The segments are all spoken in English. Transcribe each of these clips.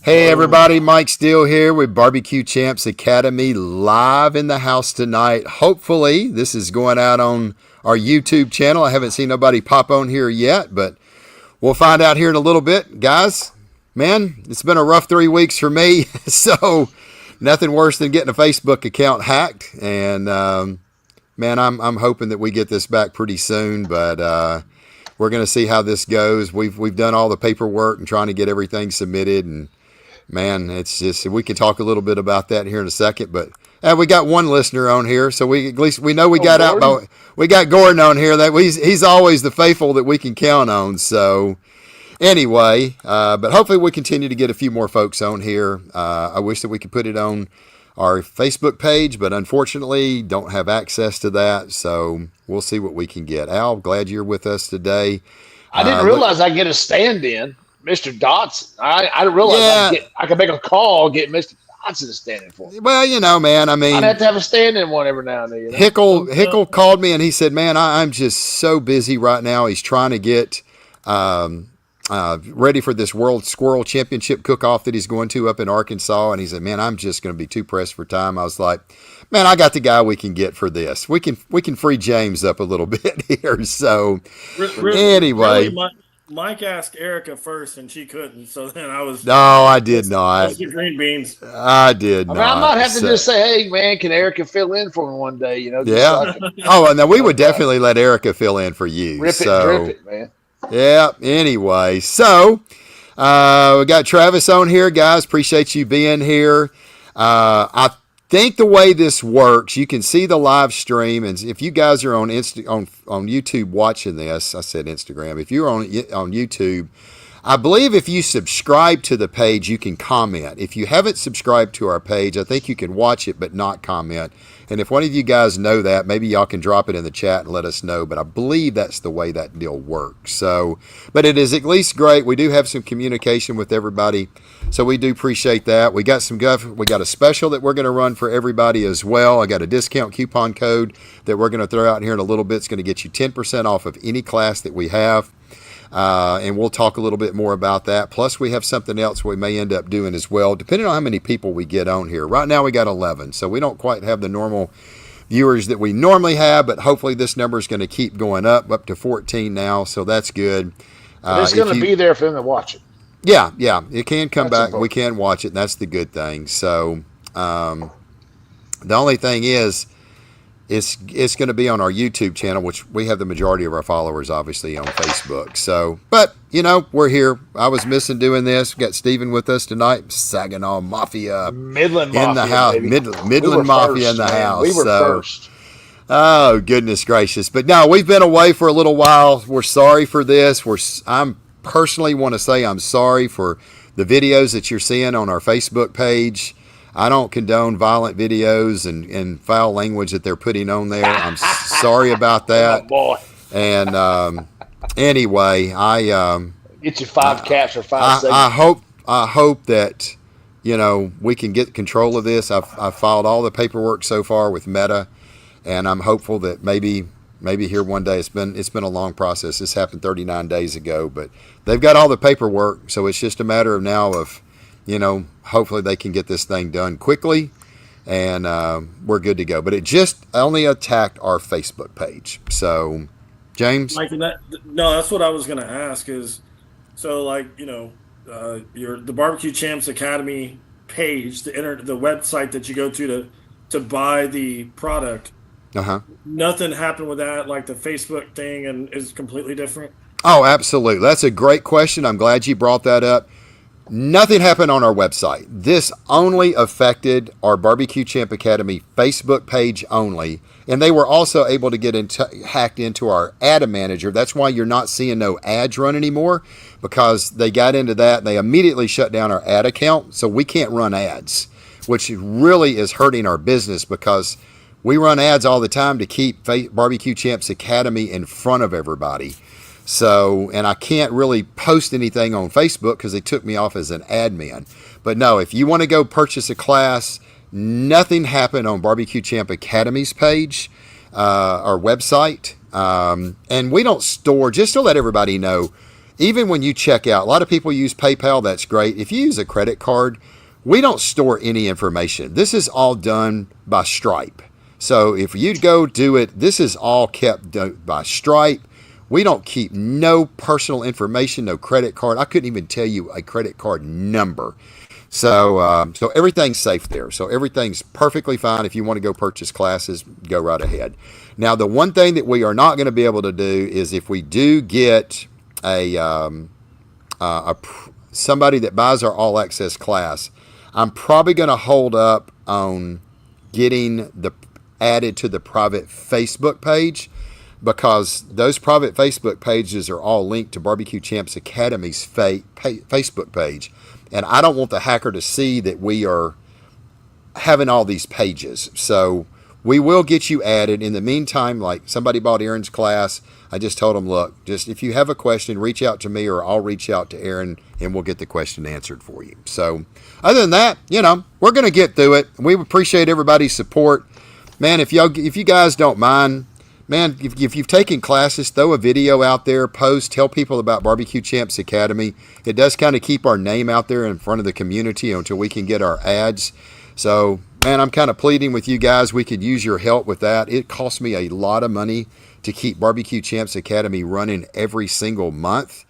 Hey everybody, Mike Steele here with Barbecue Champs Academy live in the house tonight. Hopefully this is going out on our YouTube channel. I haven't seen nobody pop on here yet, but we'll find out here in a little bit. Guys, man, it's been a rough 3 weeks for me, so nothing worse than getting a Facebook account hacked. And man, I'm hoping that we get this back pretty soon, but we're going to see how this goes. We've done all the paperwork and trying to get everything submitted, and man, it's just, we can talk a little bit about that here in a second, but we got one listener on here, so we at least we know we got we got Gordon on here. That he's always the faithful that we can count on. So anyway, but hopefully we continue to get a few more folks on here. I wish that we could put it on our Facebook page, but unfortunately don't have access to that. So we'll see what we can get. Al, glad you're with us today. I didn't realize I get a stand-in. Mr. Dotson. I didn't realize I could make a call, get Mr. Dotson to stand in for me. Well, you know, man, I mean, I'd have to have a stand-in one every now and then. You know? Hickle called me and he said, man, I'm just so busy right now. He's trying to get ready for this World Squirrel Championship cook-off that he's going to up in Arkansas. And he said, man, I'm just going to be too pressed for time. I was like, man, I got the guy we can get for this. We can free James up a little bit here. So anyway. Really, Mike asked Erica first, and she couldn't. So then I was. No, I did not. The green beans. I did not. I might have to just say, hey, man, can Erica fill in for me one day? You know. Yeah. Oh, and then we would definitely let Erica fill in for you. Drip it, man. Yeah. Anyway, so we got Travis on here, guys. Appreciate you being here. I think the way this works, you can see the live stream, and if you guys are on YouTube watching this, I said Instagram. If you're on YouTube, I believe if you subscribe to the page, you can comment. If you haven't subscribed to our page, I think you can watch it but not comment. And if one of you guys know that, maybe y'all can drop it in the chat and let us know. But I believe that's the way that deal works. So, but it is at least great. We do have some communication with everybody, so we do appreciate that. We got we got a special that we're going to run for everybody as well. I got a discount coupon code that we're going to throw out here in a little bit. It's going to get you 10% off of any class that we have. And we'll talk a little bit more about that. Plus, we have something else we may end up doing as well, depending on how many people we get on here. Right now, we got 11, so we don't quite have the normal viewers that we normally have, but hopefully this number is going to keep going up to 14 now, so that's good. It's going to be there for them to watch it. Yeah, it can come back. Important. We can watch it, and that's the good thing. So the only thing is, it's going to be on our YouTube channel, which we have the majority of our followers obviously on Facebook. So, but you know, we're here. I was missing doing this. We got Steven with us tonight. Saginaw Mafia, Midland in the house. Midland Mafia in the house. We were first. Oh goodness gracious! But no, we've been away for a little while. We're sorry for this. I'm personally want to say I'm sorry for the videos that you're seeing on our Facebook page. I don't condone violent videos and foul language that they're putting on there. I'm sorry about that. Oh, boy. And anyway, I get you 5 caps or 5 seconds. I hope that we can get control of this. I've filed all the paperwork so far with Meta, and I'm hopeful that maybe here one day. It's been a long process. This happened 39 days ago, but they've got all the paperwork, so it's just a matter of now of. Hopefully they can get this thing done quickly, and we're good to go. But it just only attacked our Facebook page. So, James? Mike, that's what I was going to ask is, so like, the Barbecue Champs Academy page, the website that you go to buy the product, nothing happened with that, like the Facebook thing, and is completely different? Oh, absolutely. That's a great question. I'm glad you brought that up. Nothing happened on our website. This only affected our Barbecue Champ Academy Facebook page only. And they were also able to get hacked into our ad manager. That's why you're not seeing no ads run anymore, because they got into that and they immediately shut down our ad account. So we can't run ads, which really is hurting our business, because we run ads all the time to keep Barbecue Champs Academy in front of everybody. So, and I can't really post anything on Facebook because they took me off as an admin. But no, if you want to go purchase a class, nothing happened on Barbecue Champ Academy's page, our website. And we don't store, just to let everybody know, even when you check out, a lot of people use PayPal. That's great. If you use a credit card, we don't store any information. This is all done by Stripe. So if you go do it, this is all kept by Stripe. We don't keep no personal information, no credit card. I couldn't even tell you a credit card number. So everything's safe there. So everything's perfectly fine. If you want to go purchase classes, go right ahead. Now, the one thing that we are not going to be able to do is if we do get somebody that buys our all access class, I'm probably going to hold up on getting added to the private Facebook page, because those private Facebook pages are all linked to Barbecue Champs Academy's Facebook page. And I don't want the hacker to see that we are having all these pages. So we will get you added. In the meantime, like somebody bought Aaron's class, I just told them, look, just if you have a question, reach out to me or I'll reach out to Aaron and we'll get the question answered for you. So other than that, we're going to get through it. We appreciate everybody's support. Man, if you guys don't mind, man, if you've taken classes, throw a video out there, post, tell people about Barbecue Champs Academy. It does kind of keep our name out there in front of the community until we can get our ads. So, man, I'm kind of pleading with you guys. We could use your help with that. It costs me a lot of money to keep Barbecue Champs Academy running every single month.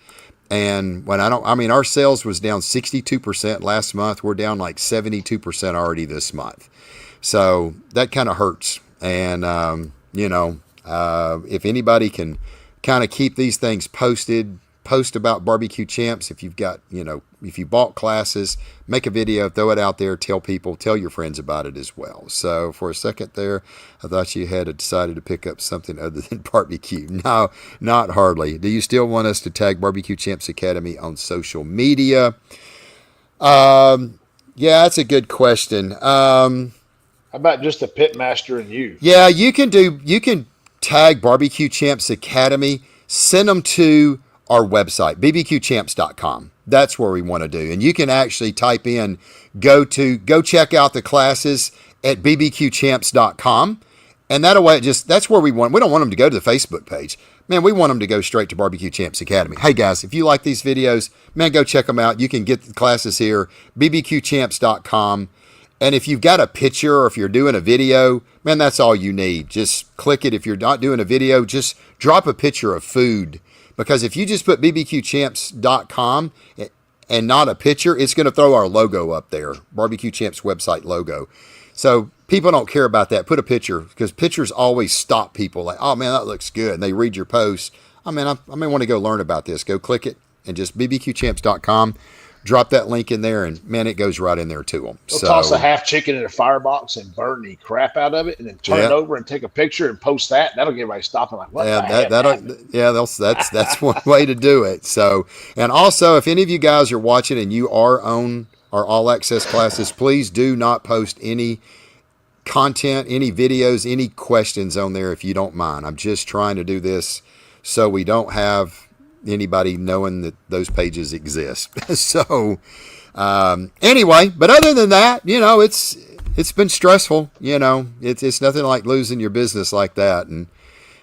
And our sales was down 62% last month. We're down like 72% already this month. So that kind of hurts. And, if anybody can kind of keep these things post about Barbecue Champs. If you've got, if you bought classes, make a video, throw it out there, tell your friends about it as well. So for a second there, I thought you had decided to pick up something other than barbecue. No, not hardly. Do you still want us to tag Barbecue Champs Academy on social media? Yeah, that's a good question. How about just the pitmaster and you? Yeah, you can tag Barbecue Champs Academy, send them to our website, bbqchamps.com. That's where we want to do. And you can actually type in, go check out the classes at bbqchamps.com. And that way, that's where we don't want them to go to the Facebook page. Man, we want them to go straight to Barbecue Champs Academy. Hey guys, if you like these videos, man, go check them out. You can get the classes here, bbqchamps.com. And if you've got a picture or if you're doing a video, man, that's all you need. Just click it. If you're not doing a video, just drop a picture of food. Because if you just put bbqchamps.com and not a picture, it's going to throw our logo up there, Barbecue Champs website logo. So people don't care about that. Put a picture, because pictures always stop people. Like, oh man, that looks good. And they read your post. I may want to go learn about this. Go click it and just bbqchamps.com. Drop that link in there, and man, it goes right in there to them. They'll toss a half chicken in a firebox and burn the crap out of it, and then turn it over and take a picture and post that. That'll get everybody stopping like, what? That's one way to do it. So, and also, if any of you guys are watching and you are on our all access classes, please do not post any content, any videos, any questions on there if you don't mind. I'm just trying to do this so we don't have anybody knowing that those pages exist. So anyway, but other than that, it's been stressful. It's nothing like losing your business like that. And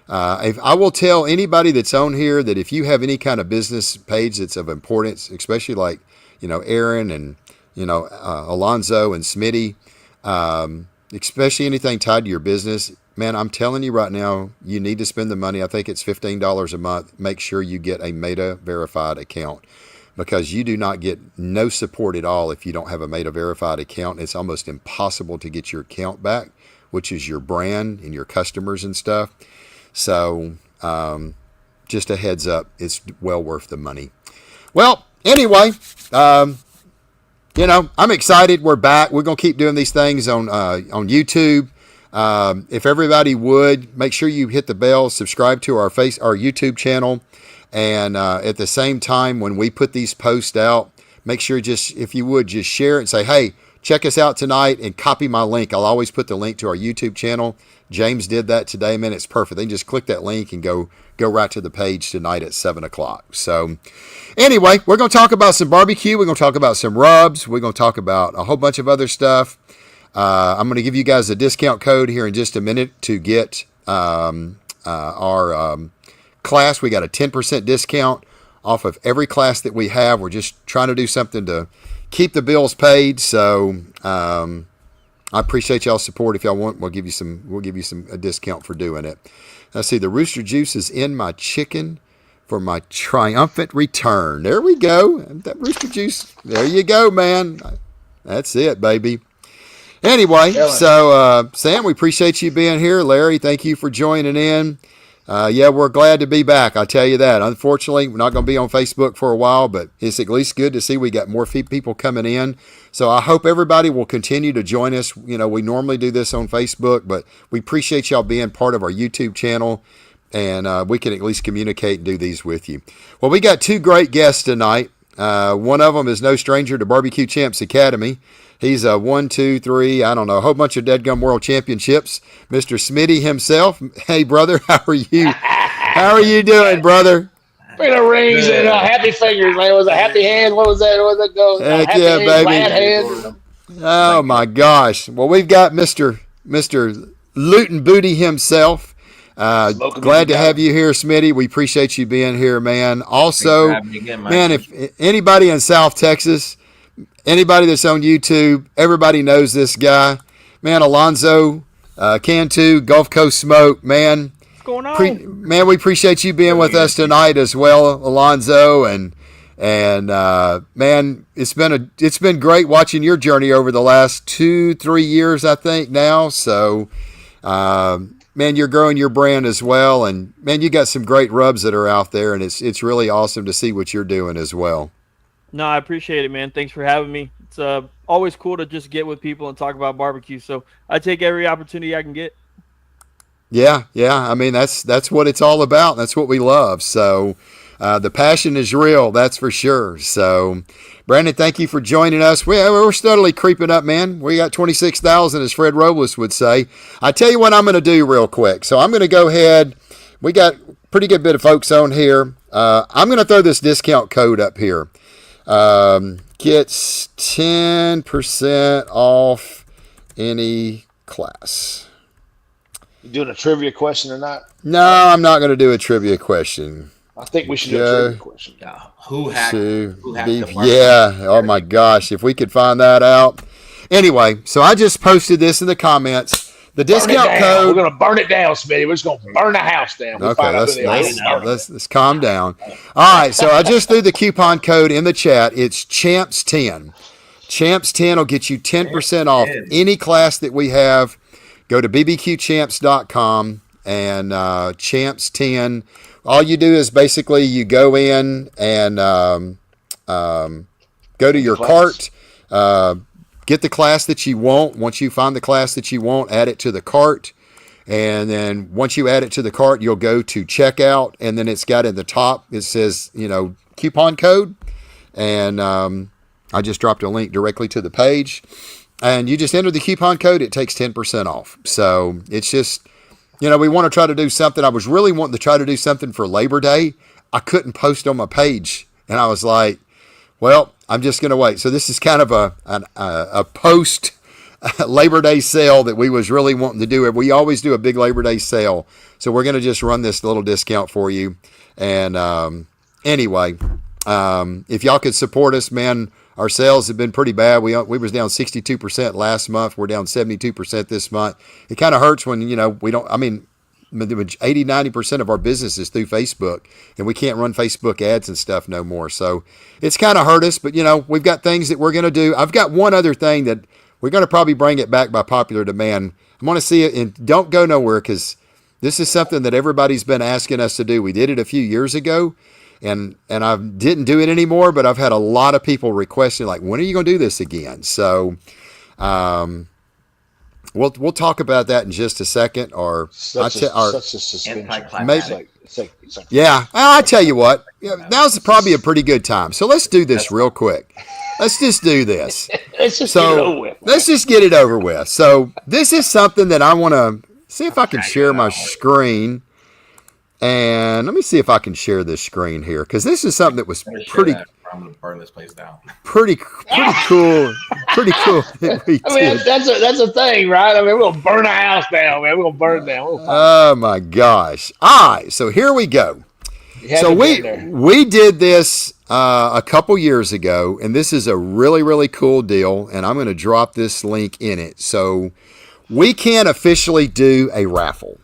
if I will tell anybody that's on here that if you have any kind of business page that's of importance, especially like Aaron and Alonzo and Smitty, especially anything tied to your business, man, I'm telling you right now, you need to spend the money. I think it's $15 a month. Make sure you get a Meta verified account, because you do not get no support at all if you don't have a Meta verified account. It's almost impossible to get your account back, which is your brand and your customers and stuff. So just a heads up, it's well worth the money. Well, anyway, I'm excited. We're back. We're going to keep doing these things on YouTube. If everybody would make sure you hit the bell, subscribe to our YouTube channel, and at the same time when we put these posts out, make sure if you would just share it and say, hey, check us out tonight, and copy my link. I'll always put the link to our YouTube channel. James did that today, man. It's perfect. They just click that link and go right to the page tonight at 7:00. So anyway, we're going to talk about some barbecue. We're going to talk about some rubs. We're going to talk about a whole bunch of other stuff. I'm going to give you guys a discount code here in just a minute to get our class. We got a 10% discount off of every class that we have. We're just trying to do something to keep the bills paid. So I appreciate y'all's support. If y'all want, we'll give you some a discount for doing it. Let's see. The rooster juice is in my chicken for my triumphant return. There we go. That rooster juice. There you go, man. That's it, baby. Anyway, so Sam, we appreciate you being here. Larry, thank you for joining in. Yeah, we're glad to be back. I'll tell you that. Unfortunately, we're not going to be on Facebook for a while, but it's at least good to see we got more people coming in. So I hope everybody will continue to join us. We normally do this on Facebook, but we appreciate y'all being part of our YouTube channel, and we can at least communicate and do these with you. Well, we got two great guests tonight. One of them is no stranger to Barbecue Champs Academy. He's a 1, 2, 3, I don't know, a whole bunch of Deadgum World Championships. Mr. Smitty himself. Hey, brother, how are you? How are you doing, brother? Bring the rings and happy fingers, man. Was it happy hands? What was that? What was that go? Heck happy yeah, hands, baby. Hands. Oh, my gosh. Well, we've got Mr. Luton Booty himself. Glad to have you here, Smitty. We appreciate you being here, man. Also, man, if anybody in South Texas, anybody that's on YouTube, everybody knows this guy. Man, Alonzo, Cantu, Gulf Coast Smoke, man. What's going on? Man, we appreciate you being with us tonight as well, Alonzo. And man, it's been great watching your journey over the last 2-3 years, I think now. So, man, you're growing your brand as well. And man, you got some great rubs that are out there, and it's really awesome to see what you're doing as well. No, I appreciate it, man. Thanks for having me. It's always cool to just get with people and talk about barbecue. So I take every opportunity I can get. Yeah. I mean, that's what it's all about. That's what we love. So the passion is real, that's for sure. So, Brandon, thank you for joining us. We're steadily creeping up, man. We got 26,000, as Fred Robles would say. I tell you what I'm going to do real quick. So I'm going to go ahead. We got a pretty good bit of folks on here. I'm going to throw this discount code up here. Gets 10% off any class. You doing a trivia question or not? No, I'm not going to do a trivia question. I think we should do a trivia question. Who hacked the market? Yeah. Oh my gosh, if we could find that out. Anyway, so I just posted this in the comments. The discount code. We're going to burn it down, Smitty. We're just going to burn the house down. Let's calm down. All right, so I just threw the coupon code in the chat. It's CHAMPS10. CHAMPS10 will get you 10% off any class that we have. Go to bbqchamps.com and CHAMPS10. All you do is basically you go in and go to your cart. Get the class that you want. Once you find the class that you want, add it to the cart. And then once you add it to the cart, you'll go to checkout. And then it's got in the top, it says, coupon code. And I just dropped a link directly to the page. And you just enter the coupon code. It takes 10% off. So it's just, we want to try to do something. I was really wanting to try to do something for Labor Day. I couldn't post on my page. And I was like, well, I'm just going to wait. So this is kind of a post Labor Day sale that we was really wanting to do. We always do a big Labor Day sale. So we're going to just run this little discount for you. And anyway, if y'all could support us, man, our sales have been pretty bad. We was down 62% last month. We're down 72% this month. It kind of hurts when, we don't, 80-90% of our business is through Facebook, and we can't run Facebook ads and stuff no more. So it's kind of hurt us, but we've got things that we're going to do. I've got one other thing that we're going to probably bring it back by popular demand. I want to see it, and don't go nowhere, because this is something that everybody's been asking us to do. We did it a few years ago, and I didn't do it anymore, but I've had a lot of people requesting, like, when are you going to do this again? So, We'll talk about that in just a second. Or such a suspension. Yeah, I tell you what, now's probably a pretty good time. So let's do this real quick. Let's just do this. Let's just get it over with. Let's just get it over with. So this is something that I want to see if I can share my screen. And let me see if I can share this screen here, because this is something that was pretty. I'm gonna burn this place down. Pretty cool. Pretty cool. That's a thing, right? We're gonna burn a house down, man. We're gonna burn it down. Oh my gosh! All right, so here we go. So we did this a couple years ago, and this is a really, really cool deal, and I'm going to drop this link in it. So we can't officially do a raffle,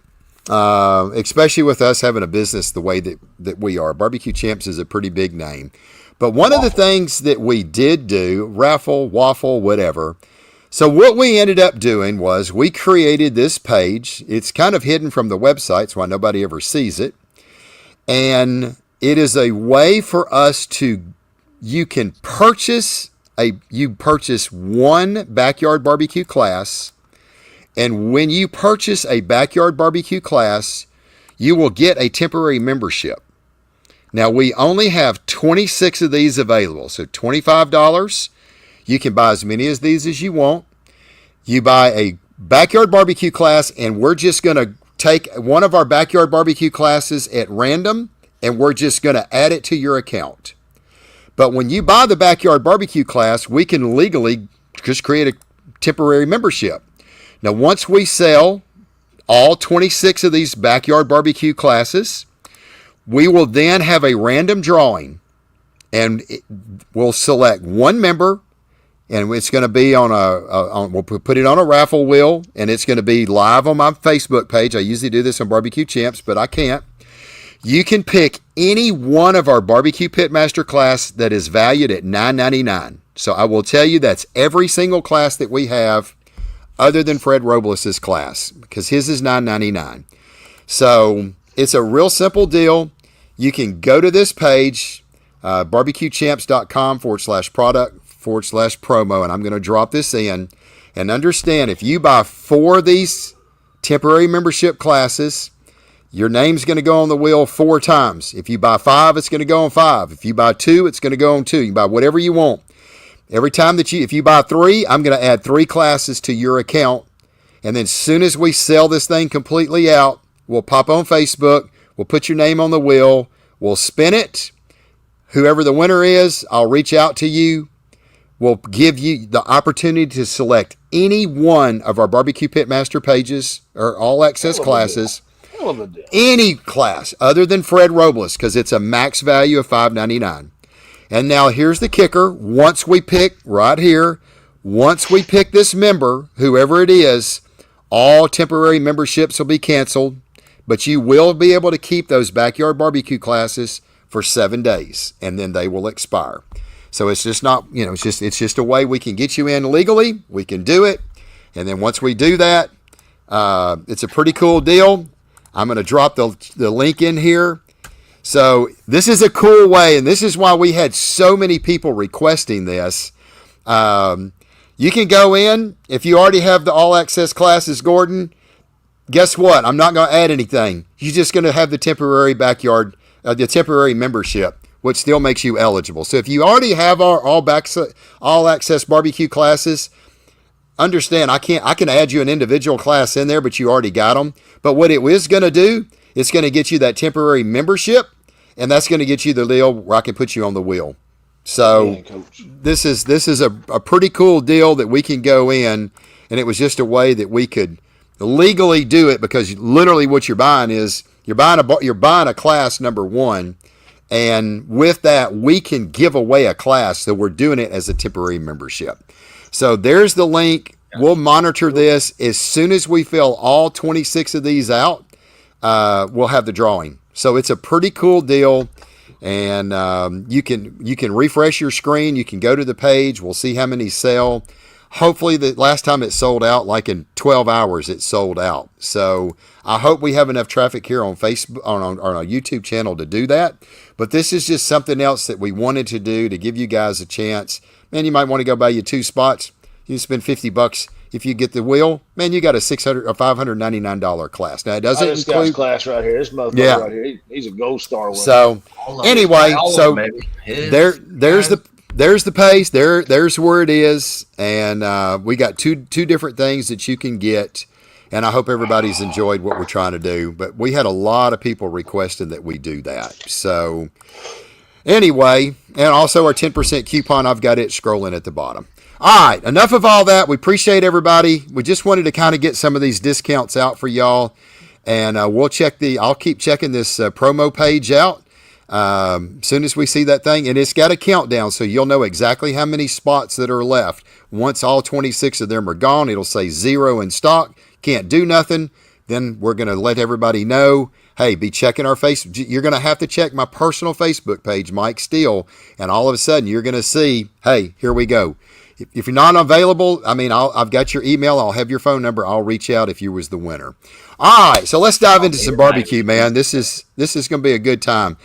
especially with us having a business the way that we are. Barbecue Champs is a pretty big name. But one of the things that we did do, raffle, waffle, whatever. So what we ended up doing was we created this page. It's kind of hidden from the website, so why nobody ever sees it. And it is a way for us you can purchase one backyard barbecue class. And when you purchase a backyard barbecue class, you will get a temporary membership. Now, we only have 26 of these available. So $25. You can buy as many of these as you want. You buy a backyard barbecue class, and we're just going to take one of our backyard barbecue classes at random, and we're just going to add it to your account. But when you buy the backyard barbecue class, we can legally just create a temporary membership. Now, once we sell all 26 of these backyard barbecue classes, we will then have a random drawing, and we'll select one member, and it's going to be we'll put it on a raffle wheel, and it's going to be live on my Facebook page. I usually do this on Barbecue Champs, but I can't. You can pick any one of our Barbecue Pitmaster class that is valued at $9.99. So I will tell you that's every single class that we have other than Fred Robles' class, because his is $9.99. So it's a real simple deal. You can go to this page, barbecuechamps.com/product/promo, and I'm going to drop this in. And understand, if you buy 4 of these temporary membership classes, your name's going to go on the wheel 4 times. If you buy 5, it's going to go on 5. If you buy 2, it's going to go on 2. You buy whatever you want. Every time if you buy 3, I'm going to add 3 classes to your account. And then as soon as we sell this thing completely out, we'll pop on Facebook. We'll put your name on the wheel. We'll spin it. Whoever the winner is, I'll reach out to you. We'll give you the opportunity to select any one of our Barbecue Pitmaster pages or all access classes. Any class other than Fred Robles, because it's a max value of $5.99. And now here's the kicker. Once we pick this member, whoever it is, all temporary memberships will be canceled. But you will be able to keep those backyard barbecue classes for 7 days, and then they will expire. So it's just not, it's just a way we can get you in legally. We can do it. And then once we do that, it's a pretty cool deal. I'm going to drop the link in here. So this is a cool way, and this is why we had so many people requesting this. You can go in. If you already have the all access classes, Gordon, guess what? I'm not going to add anything. You're just going to have the temporary the temporary membership, which still makes you eligible. So if you already have our all access barbecue classes, understand I can add you an individual class in there, but you already got them. But what it is going to do, it's going to get you that temporary membership, and that's going to get you the deal where I can put you on the wheel. So this is a pretty cool deal that we can go in, and it was just a way that we could legally do it, because literally what you're buying is you're buying a class number 1, and with that we can give away a class, so we're doing it as a temporary membership. So there's the link. We'll monitor this. As soon as we fill all 26 of these out, we'll have the drawing. So it's a pretty cool deal, and you can refresh your screen. You can go to the page. We'll see how many sell. Hopefully, the last time it sold out, like in 12 hours, it sold out. So I hope we have enough traffic here on Facebook, on our YouTube channel to do that. But this is just something else that we wanted to do to give you guys a chance. Man, you might want to go buy you 2 spots. You spend $50 if you get the wheel. Man, you got a $599 class. Now it doesn't this include guy's class right here. This motherfucker right here, he's a gold star winner. So anyway, there's the page. There's where it is, and we got two different things that you can get. And I hope everybody's enjoyed what we're trying to do. But we had a lot of people requesting that we do that. So anyway, and also our 10% coupon, I've got it scrolling at the bottom. All right, enough of all that. We appreciate everybody. We just wanted to kind of get some of these discounts out for y'all. And I'll keep checking this promo page out. Soon as we see that thing, and it's got a countdown, so you'll know exactly how many spots that are left. Once all 26 of them are gone, it'll say 0 in stock. Can't do nothing. Then we're going to let everybody know, hey, be checking our face. You're going to have to check my personal Facebook page, Mike Steele, and all of a sudden you're going to see, hey, here we go. If you're not available, I mean, I've got your email. I'll have your phone number. I'll reach out if you was the winner. All right, so let's dive into some barbecue, man. This is going to be a good time,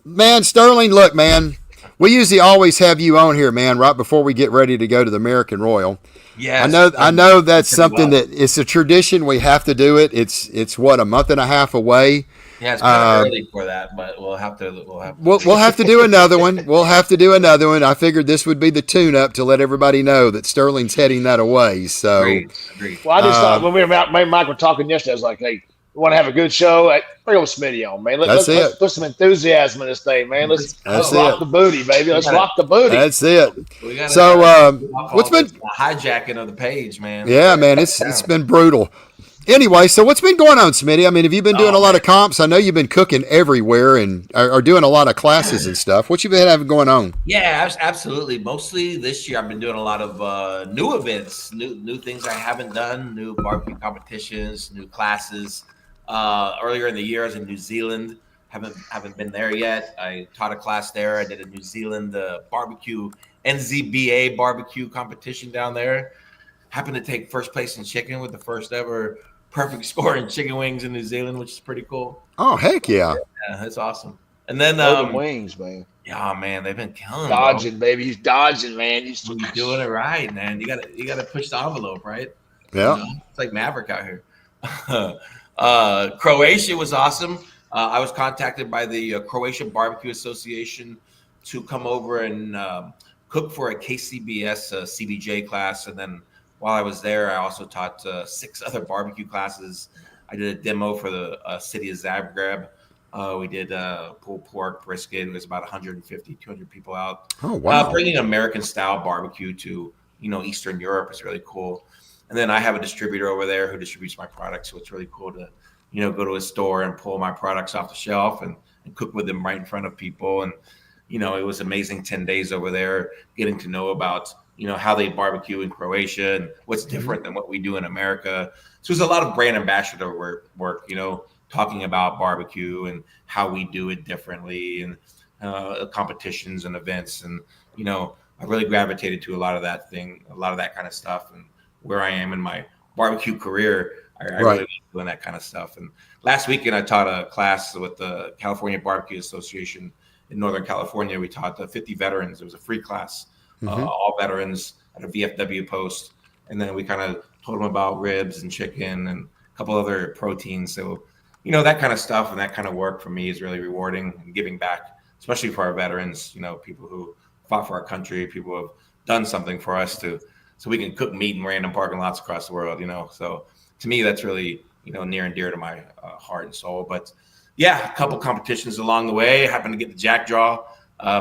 man. Sterling, look, man, we usually always have you on here, man, right before we get ready to go to the American Royal. Yes, I know that's something that it's a tradition. We have to do it. It's what, a month and a half away. Yeah, it's kind of early for that, but we'll have to do another one. We'll have to do another one. I figured this would be the tune-up to let everybody know that Sterling's heading that away. So, Agreed. Well, I just thought when me and Mike were talking yesterday, I was like, hey, we want to have a good show. Bring old Smitty on, man. Let's put some enthusiasm in this thing, man. Let's rock the booty, baby. Let's rock the booty. That's it. So, what's been hijacking of the page, man? Yeah, man, it's been brutal. Anyway, so what's been going on, Smitty? I mean, have you been doing a lot of comps? I know you've been cooking everywhere and are doing a lot of classes and stuff. What you been having going on? Yeah, absolutely. Mostly this year, I've been doing a lot of new events, new things I haven't done, new barbecue competitions, new classes. Earlier in the year, I was in New Zealand. Haven't been there yet. I taught a class there. I did a New Zealand barbecue NZBA barbecue competition down there. Happened to take first place in chicken with the first ever perfect score in chicken wings in New Zealand, which is pretty cool. Oh, heck yeah. Yeah, that's awesome. And then wings, man. Yeah, man, they've been killing dodging, baby. He's dodging, man. He's doing it right, man. You gotta push the envelope, right? Yeah. It's like Maverick out here. Croatia was awesome. I was contacted by the Croatian Barbecue Association to come over and cook for a KCBS CBJ class, and then while I was there, I also taught 6 other barbecue classes. I did a demo for the city of Zagreb. We did pulled pork, brisket. It was about 150, 200 people out. Oh, wow. Bringing American-style barbecue to, Eastern Europe is really cool. And then I have a distributor over there who distributes my products, so it's really cool to, go to a store and pull my products off the shelf and cook with them right in front of people. And, it was amazing 10 days over there getting to know about how they barbecue in Croatia and what's different than what we do in America. So there's a lot of brand ambassador work, talking about barbecue and how we do it differently and competitions and events. And, I really gravitated to a lot of that kind of stuff. And where I am in my barbecue career, I really like doing that kind of stuff. And last weekend, I taught a class with the California Barbecue Association in Northern California. We taught 50 veterans. It was a free class. All veterans at a VFW post, and then we kind of told them about ribs and chicken and a couple other proteins. So, that kind of stuff and that kind of work for me is really rewarding and giving back, especially for our veterans. People who fought for our country, people who have done something for us so we can cook meat in random parking lots across the world. So to me, that's really near and dear to my heart and soul. But yeah, a couple competitions along the way. I happened to get the Jack Draw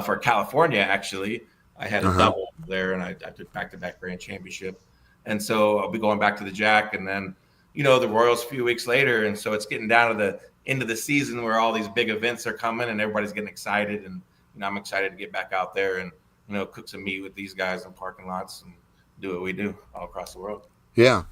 for California actually. I had a double there, and I took back-to-back grand championship. And so I'll be going back to the Jack, and then, the Royals a few weeks later. And so it's getting down to the end of the season where all these big events are coming, and everybody's getting excited. And, I'm excited to get back out there and, cook some meat with these guys in parking lots and do what we do all across the world. Yeah,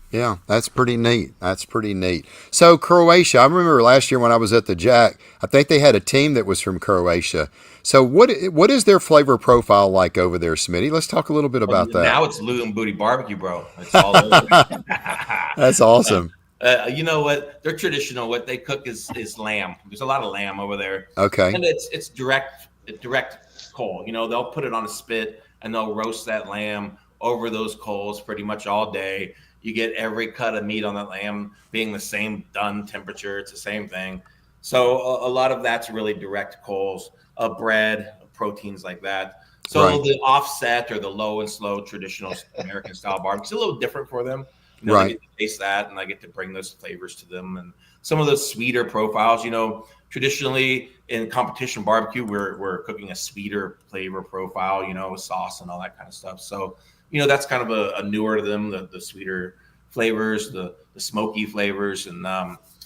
that's pretty neat. So Croatia, I remember last year when I was at the Jack, I think they had a team that was from Croatia. So what is their flavor profile like over there, Smitty? Let's talk a little bit about that. Now it's Lou and Booty Barbecue, bro. It's all over. That's awesome. You know what? They're traditional. What they cook is lamb. There's a lot of lamb over there. Okay. And it's direct coal. They'll put it on a spit and they'll roast that lamb over those coals pretty much all day. You get every cut of meat on that lamb being the same done temperature. It's the same thing. So a lot of that's really direct coals, bread, proteins like that. So the offset or the low and slow traditional American style barbecue is a little different for them. They get to taste that, and I get to bring those flavors to them. And some of those sweeter profiles, traditionally in competition barbecue, we're cooking a sweeter flavor profile, with sauce and all that kind of stuff. So, that's kind of a newer to them, the sweeter flavors, the smoky flavors. And,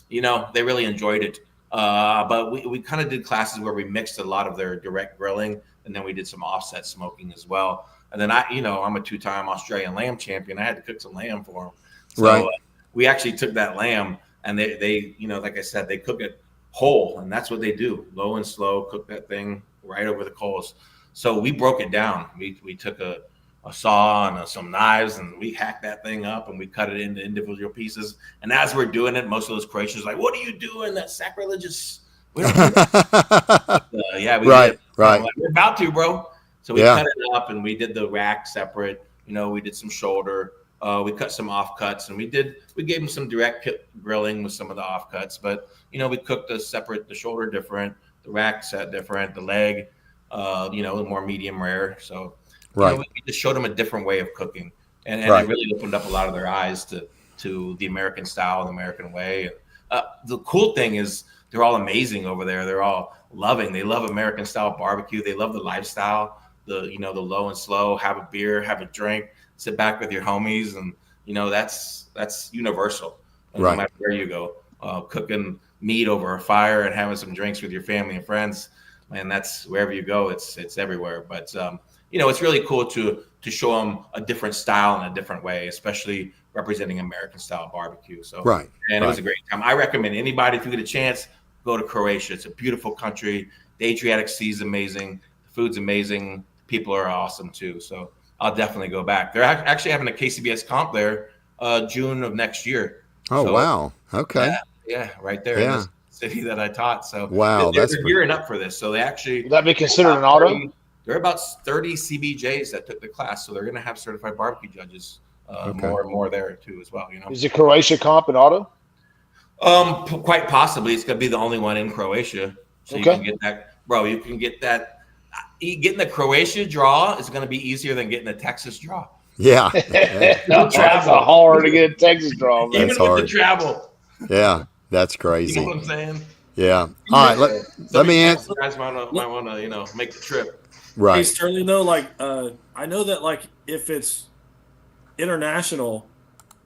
they really enjoyed it. But we kind of did classes where we mixed a lot of their direct grilling, and then we did some offset smoking as well. And then I'm a 2-time Australian lamb champion. I had to cook some lamb for them. So right. We actually took that lamb, and they like I said, they cook it whole, and that's what they do, low and slow, cook that thing right over the coals. So we broke it down. We took a saw and some knives, and we hacked that thing up, and we cut it into individual pieces. And as we're doing it, most of those Croatians are like, "What are you doing? That's sacrilegious." We don't do that. We right, did. right. Like, we're about to, bro. So we cut it up, and we did the rack separate. We did some shoulder. We cut some offcuts, and we gave them some direct grilling with some of the offcuts. But we cooked the shoulder different, the rack set different, the leg, more medium rare. So. Right. We just showed them a different way of cooking, and it really opened up a lot of their eyes to the American style, the American way. The cool thing is they're all amazing over there. They're all loving. They love American style barbecue. They love the lifestyle, the low and slow. Have a beer, have a drink, sit back with your homies, and that's universal. Right. No matter where you go, cooking meat over a fire and having some drinks with your family and friends, man, that's wherever you go. It's everywhere. But it's really cool to show them a different style in a different way, especially representing American style barbecue. So, right. And it was a great time. I recommend anybody, if you get a chance, go to Croatia. It's a beautiful country. The Adriatic Sea is amazing. The food's amazing. People are awesome too. So I'll definitely go back. They're actually having a KCBS comp there, June of next year. Oh, so, wow. Okay. Yeah, right there in the city that I taught. So wow, they're gearing up for this. So they actually would that be considered an auto? There are about 30 CBJs that took the class, so they're going to have certified barbecue judges more and more there too as well. Is the Croatia comp an auto? Quite possibly. It's going to be the only one in Croatia, so you can get that, bro. You can get that. Getting the Croatia draw is going to be easier than getting a Texas draw. Yeah, no travel hard to get a Texas draw, man. Even with the travel. Yeah, that's crazy. You know what I'm saying? Yeah. All right. Let me answer. You guys might want to make the trip. Right. Hey, Sterling, though, I know that, if it's international,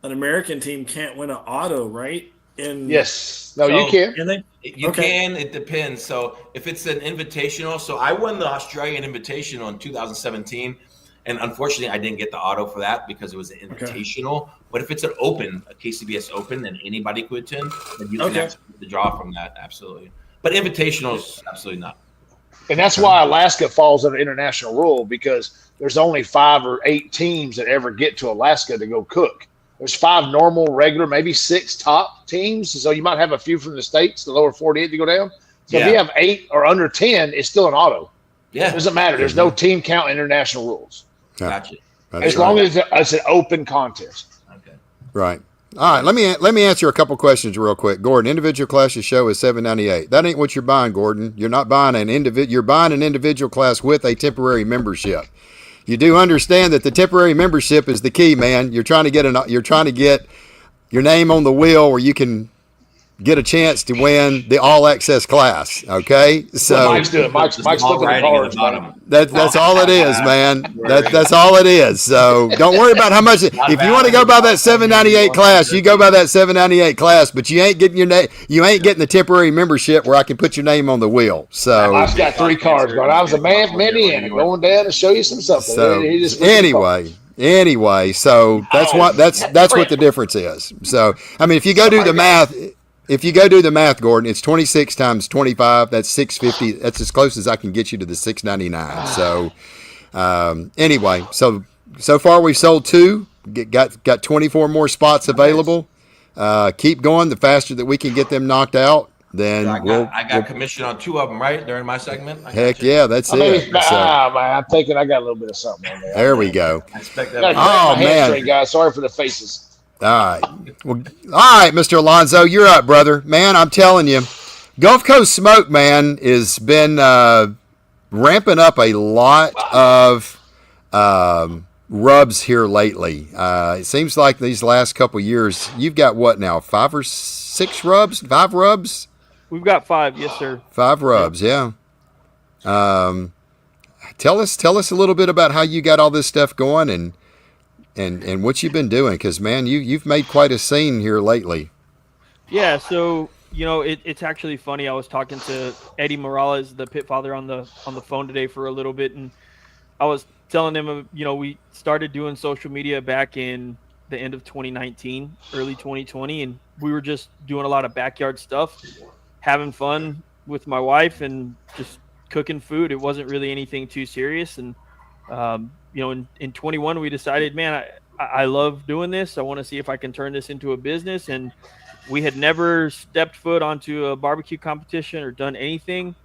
an American team can't win an auto, right? Yes. No, you can. Can they? You can. It depends. So if it's an invitational, so I won the Australian Invitational in 2017, and unfortunately I didn't get the auto for that because it was an invitational. But if it's an open, a KCBS Open, and anybody could attend, then you can actually get the draw from that. Absolutely. But invitationals, absolutely not. And that's why Alaska falls under international rule, because there's only 5 or 8 teams that ever get to Alaska to go cook. There's 5 normal, regular, maybe 6 top teams. So you might have a few from the States, the lower 48 to go down. So if you have 8 or under 10, it's still an auto. Yeah. It doesn't matter. There's no team count international rules. Gotcha. As long as it's an open contest. Okay. Right. All right, let me answer a couple questions real quick. Gordon, individual class you show is $798. That ain't what you're buying, Gordon. You're not buying an individual. You're buying an individual class with a temporary membership. You do understand that the temporary membership is the key, man. You're trying to get your name on the wheel where you can get a chance to win the all access class. Okay, so Mike's doing. Mike's looking at cards, man. That's all it is, man. That's all it is. So don't worry about how much. If you want to go by that $798 class, you go by that $798 class. But you ain't getting your name. You ain't getting the temporary membership where I can put your name on the wheel. So I've got 3 cards, but I was a man from Indiana going down to show you some something. So anyway, so that's what the difference is. So I mean, if you go do the math. If you go do the math, Gordon, it's 26 times 25. That's 650. That's as close as I can get you to the 699. So, anyway, so far we've sold 2. Got 24 more spots available. Keep going. The faster that we can get them knocked out, then I got commission on 2 of them right during my segment. Heck yeah, that's it. Man, I'm thinking I got a little bit of something on there. There we go. I expect that. Oh man, guys, sorry for the faces. All right. Well, all right, Mr. Alonzo, you're up, brother. Man, I'm telling you, Gulf Coast Smoke, man, has been ramping up a lot of rubs here lately. It seems like these last couple years, you've got what now, 5 or 6 rubs? 5 rubs? We've got 5, yes, sir. 5 rubs, yeah. Tell us a little bit about how you got all this stuff going and what you've been doing, because man, you've made quite a scene here lately. Yeah, so It's actually funny. I was talking to Eddie Morales, the pit father, on the phone today for a little bit, and I was telling him, we started doing social media back in the end of 2019, early 2020, and we were just doing a lot of backyard stuff, having fun with my wife, and just cooking food. It wasn't really anything too serious, and in 21 we decided, man, I love doing this. I want to see if I can turn this into a business, and we had never stepped foot onto a barbecue competition or done anything.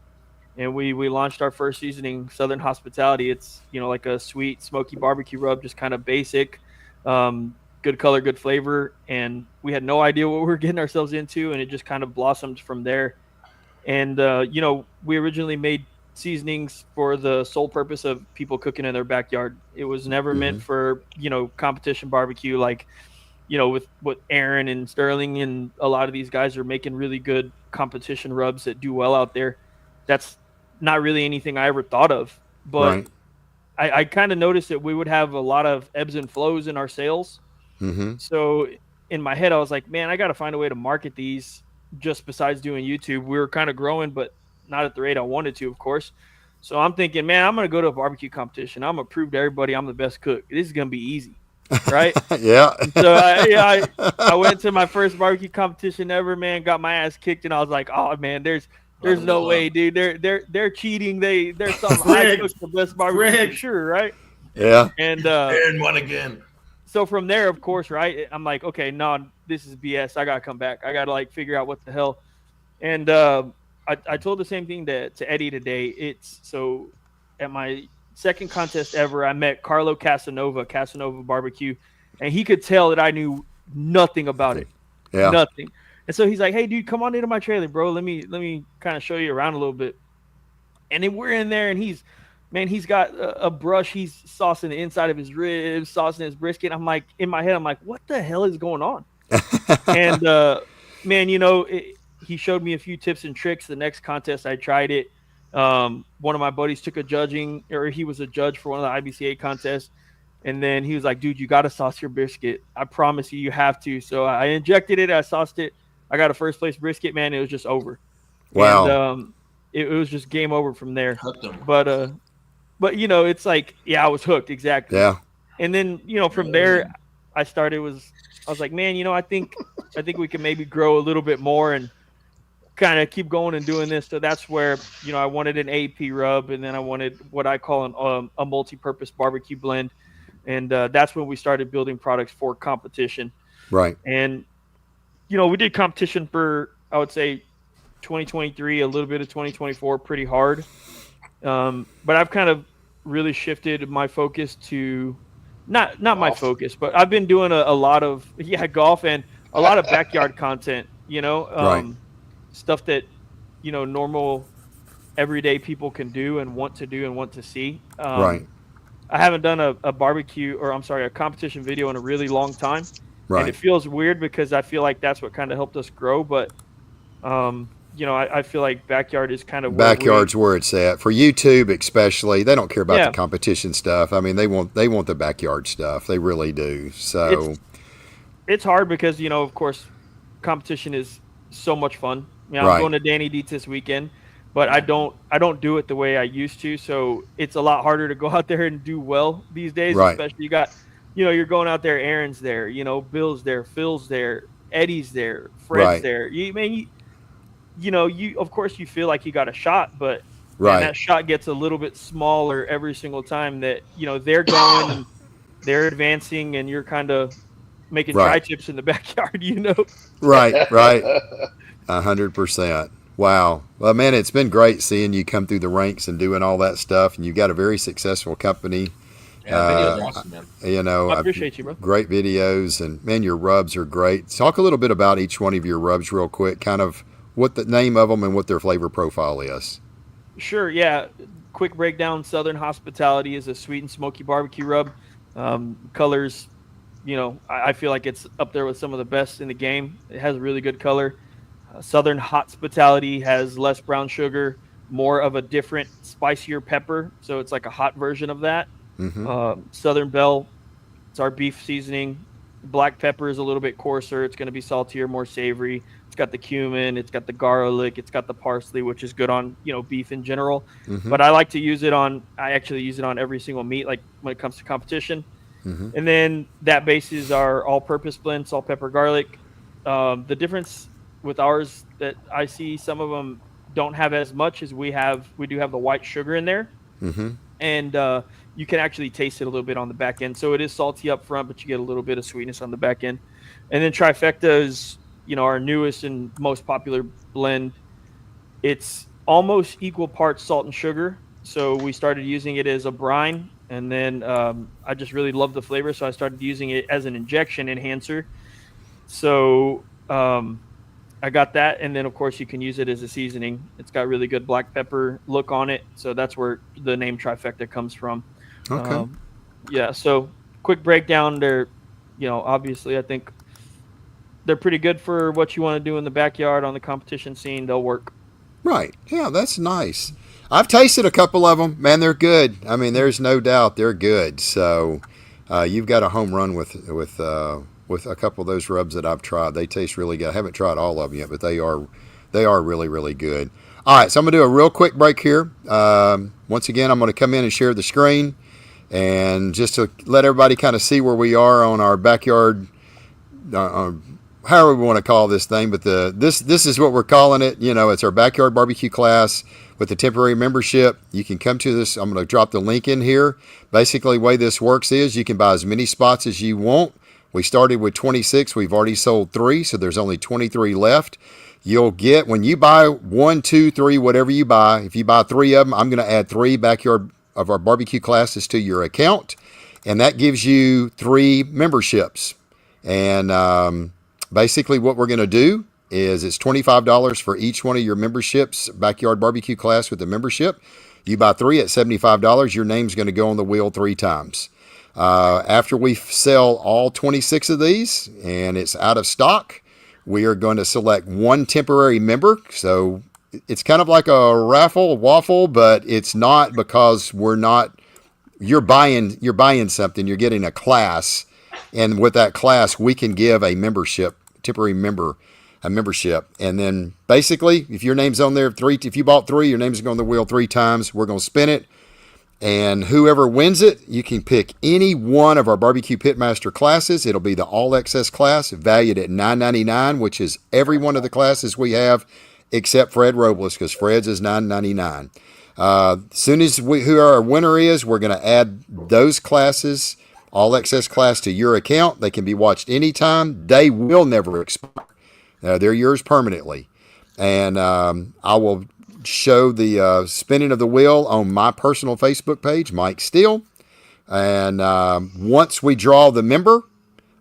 And we launched our first seasoning, Southern Hospitality. It's, like a sweet, smoky barbecue rub, just kind of basic, good color, good flavor. And we had no idea what we were getting ourselves into, and it just kind of blossomed from there. And, we originally made seasonings for the sole purpose of people cooking in their backyard. It was never meant for, competition barbecue, like, with what Aaron and Sterling and a lot of these guys are making really good competition rubs that do well out there. That's not really anything I ever thought of, but Right. I kind of noticed that we would have a lot of ebbs and flows in our sales. So in my head, I was like, man, I got to find a way to market these just besides doing YouTube. We were kind of growing, but not at the rate I wanted to, of course. So I'm thinking, man, I'm going to go to a barbecue competition. I'm going to prove to everybody I'm the best cook. This is going to be easy. Right. Yeah. So I went to my first barbecue competition ever, man, got my ass kicked. And I was like, oh man, there's no way, dude. They're cheating. They're something. I cook the best barbecue for sure. Right. Yeah. And Aaron won again. So from there, of course, right, I'm like, okay, no, this is BS. I got to come back. I got to figure out what the hell. And I told the same thing to Eddie today. It's so at my second contest ever, I met Carlo Casanova Barbecue, and he could tell that I knew nothing about it. Yeah. Nothing. And so he's like, hey, dude, come on into my trailer, bro. Let me kind of show you around a little bit. And then we're in there, and he's got a brush. He's saucing the inside of his ribs, saucing his brisket. I'm like, in my head, I'm like, what the hell is going on? And, man, he showed me a few tips and tricks. The next contest, I tried it. One of my buddies he was a judge for one of the IBCA contests. And then he was like, dude, you got to sauce your brisket. I promise you have to. So I injected it. I sauced it. I got a first place brisket, man. It was just over. Wow. And it was just game over from there. But it's like, yeah, I was hooked. Exactly. Yeah. And then, from there, I was like, man, I think we can maybe grow a little bit more and kind of keep going and doing this. So that's where, I wanted an AP rub, and then I wanted what I call a multi-purpose barbecue blend. And that's when we started building products for competition. Right. And, we did competition for, I would say, 2023, a little bit of 2024, pretty hard. But I've kind of really shifted my focus to not my focus, but I've been doing a lot of golf and a lot of backyard content, Right. stuff that, normal everyday people can do and want to see. Right. I haven't done a competition video in a really long time. Right. And it feels weird because I feel like that's what kind of helped us grow. But, I feel like backyard is kind of backyard's where it's at for YouTube, especially. They don't care about the competition stuff. I mean, they want the backyard stuff. They really do. So it's hard because, of course, competition is so much fun. I'm going to Danny Dietz this weekend, but I don't do it the way I used to. So it's a lot harder to go out there and do well these days. Right. Especially you got, you're going out there. Aaron's there. Bill's there. Phil's there. Eddie's there. Fred's there. Of course you feel like you got a shot, but man, that shot gets a little bit smaller every single time that they're going and they're advancing, and you're kind of making tri-tips in the backyard. Right. 100%. Wow. Well, man, it's been great seeing you come through the ranks and doing all that stuff, and you've got a very successful company. Yeah, videos are awesome, man. I appreciate you, bro. Great videos, and man, your rubs are great. Talk a little bit about each one of your rubs real quick, kind of what the name of them and what their flavor profile is. Sure, yeah. Quick breakdown. Southern Hospitality is a sweet and smoky barbecue rub. Colors, I feel like it's up there with some of the best in the game. It has a really good color. Southern Hospitality has less brown sugar, more of a different, spicier pepper. So it's like a hot version of that. Southern Belle, it's our beef seasoning. Black pepper is a little bit coarser. It's going to be saltier, more savory. got the cumin, it's got the garlic, it's got the parsley, which is good on, beef in general. Mm-hmm. But I actually use it on every single meat, like when it comes to competition. Mm-hmm. And then that base is our all-purpose blend, salt, pepper, garlic. The difference with ours that I see, some of them don't have as much as we have. We do have the white sugar in there, Mm-hmm. and you can actually taste it a little bit on the back end. So it is salty up front, but you get a little bit of sweetness on the back end. And then Trifecta is, our newest and most popular blend. It's almost equal parts salt and sugar. So we started using it as a brine, and then I just really love the flavor, so I started using it as an injection enhancer. So I got that, and then of course you can use it as a seasoning. It's got really good black pepper look on it, so that's where the name Trifecta comes from. Okay. Yeah. So quick breakdown. They're, obviously I think they're pretty good for what you want to do in the backyard on the competition scene. They'll work. Right. Yeah, that's nice. I've tasted a couple of them. Man, they're good. I mean, there's no doubt they're good. So you've got a home run with a couple of those rubs that I've tried. They taste really good. I haven't tried all of them yet, but they are really, really good. All right, so I'm going to do a real quick break here. Once again, I'm going to come in and share the screen, and just to let everybody kind of see where we are on our backyard, however we want to call this thing, but this is what we're calling it. It's our backyard barbecue class with the temporary membership. You can come to this. I'm going to drop the link in here. Basically, the way this works is you can buy as many spots as you want. We started with 26. We've already sold 3, so there's only 23 left. You'll get, when you buy 1, 2, 3, whatever you buy, if you buy 3 of them, I'm going to add 3 backyard of our barbecue classes to your account, and that gives you 3 memberships. And basically what we're going to do is it's $25 for each one of your memberships, backyard barbecue class with the membership. You buy 3 at $75, your name's going to go on the wheel 3 times. After we sell all 26 of these and it's out of stock, we are going to select 1 temporary member. So it's kind of like a raffle waffle, but it's not, because you're buying something, you're getting a class. And with that class, we can give a membership, temporary member, a membership. And then basically, if your name's on there, if you bought 3, your name's going on the wheel 3 times. We're going to spin it. And whoever wins it, you can pick any one of our barbecue pitmaster classes. It'll be the all access class, valued at $9.99, which is every one of the classes we have except Fred Robles, because Fred's is $9.99. As soon as who our winner is, we're going to add those classes, all access class, to your account. They can be watched anytime. They will never expire. They're yours permanently. And I will show the spinning of the wheel on my personal Facebook page, Mike Steele. And once we draw the member,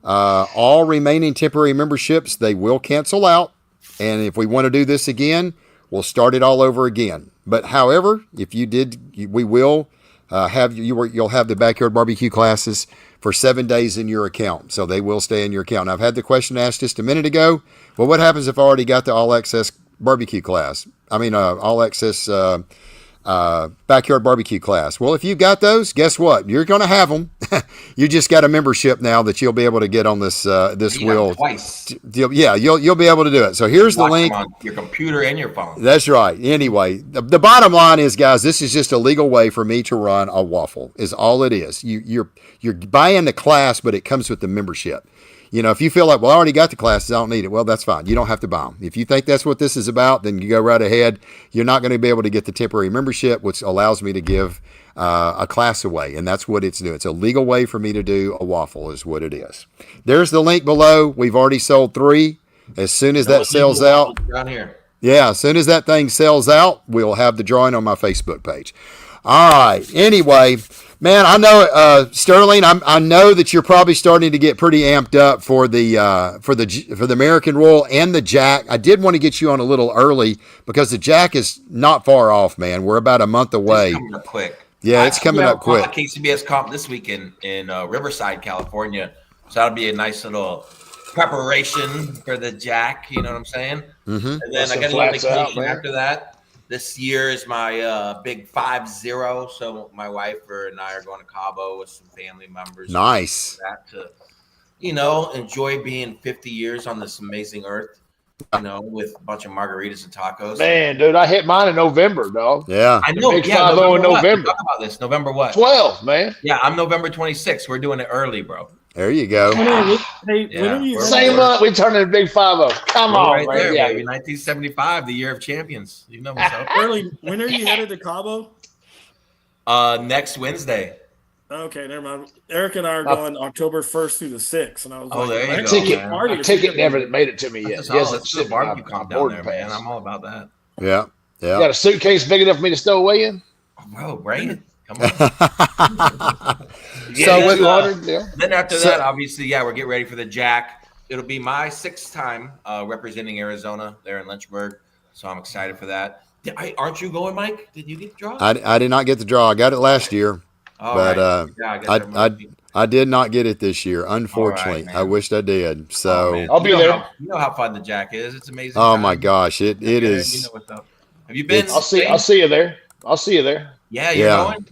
all remaining temporary memberships, they will cancel out. And if we want to do this again, we'll start it all over again. But however, if you did, we will you'll have the backyard barbecue classes for 7 days in your account. So they will stay in your account. Now, I've had the question asked just a minute ago. Well, what happens if I already got the all access barbecue class? All access backyard barbecue class. Well, if you've got those, guess what? You're going to have them. You just got a membership now that you'll be able to get on this wheel twice. You'll be able to do it. So here's the link on your computer and your phone. That's right. Anyway, the bottom line is, guys, this is just a legal way for me to run a waffle. Is all it is. You're buying the class, but it comes with the membership. If you feel like, well, I already got the classes, I don't need it. Well, that's fine. You don't have to buy them. If you think that's what this is about, then you go right ahead. You're not going to be able to get the temporary membership, which allows me to give a class away. And that's what it's doing. It's a legal way for me to do a waffle is what it is. There's the link below. We've already sold 3. As soon as that sells out, down here. Yeah, as soon as that thing sells out, we'll have the drawing on my Facebook page. All right. Anyway, man, I know, Sterling, I know that you're probably starting to get pretty amped up for the American Royal and the Jack. I did want to get you on a little early because the Jack is not far off, man. We're about a month away. It's coming up quick. Yeah, it's coming up quick. KCBS comp this week in Riverside, California. So that'll be a nice little preparation for the Jack. You know what I'm saying? Mm-hmm. And then I got a little vacation after that. This year is my big 5-0. So my wife and I are going to Cabo with some family members. Nice. To enjoy being 50 years on this amazing earth. you know, with a bunch of margaritas and tacos. Man, dude, I hit mine in November, dog. Yeah. I know. Big Yeah, 5-0 in November. Talk about this. November what? 12, man. Yeah, I'm November 26th. We're doing it early, bro. There you go. Hey, when are you Same month we turned into Big 5-0. Come We're on, right man. there, Yeah. baby. 1975, the year of champions. You know what's up. Early, when are you headed to Cabo? Next Wednesday. Okay, never mind. Eric and I are going October 1st through the 6th, and I was Oh, there you go, My ticket never made it to me yet. Let's do a barbecue comp down there, man. I'm all about that. Yeah. You got a suitcase big enough for me to stow away in? Bro, bring it. Come on. So with then after that, obviously, we're getting ready for the Jack. It'll be my 6th time representing Arizona there in Lynchburg, so I'm excited for that. Aren't you going, Mike? Did you get the draw? I did not get the draw. I got it last year, but I did not get it this year. Unfortunately, I wished I did. So I'll be there. You know how fun the Jack is. It's amazing. Oh my gosh, it is. You know what's up. Have you been? I'll see you there. I'll see you there. Yeah, you're going.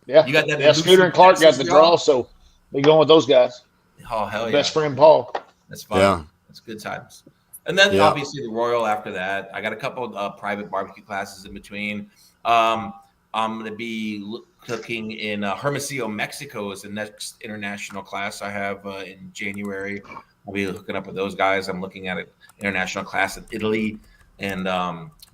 Yeah, you got that. Yeah, Scooter and Clark got the draw, so we going with those guys. Oh hell yeah! Best friend Paul. That's fun. Yeah, that's good times. And then obviously the Royal after that. I got a couple of private barbecue classes in between. I'm going to be cooking in Hermosillo, Mexico is the next international class I have in January. I'll be hooking up with those guys. I'm looking at an international class in Italy and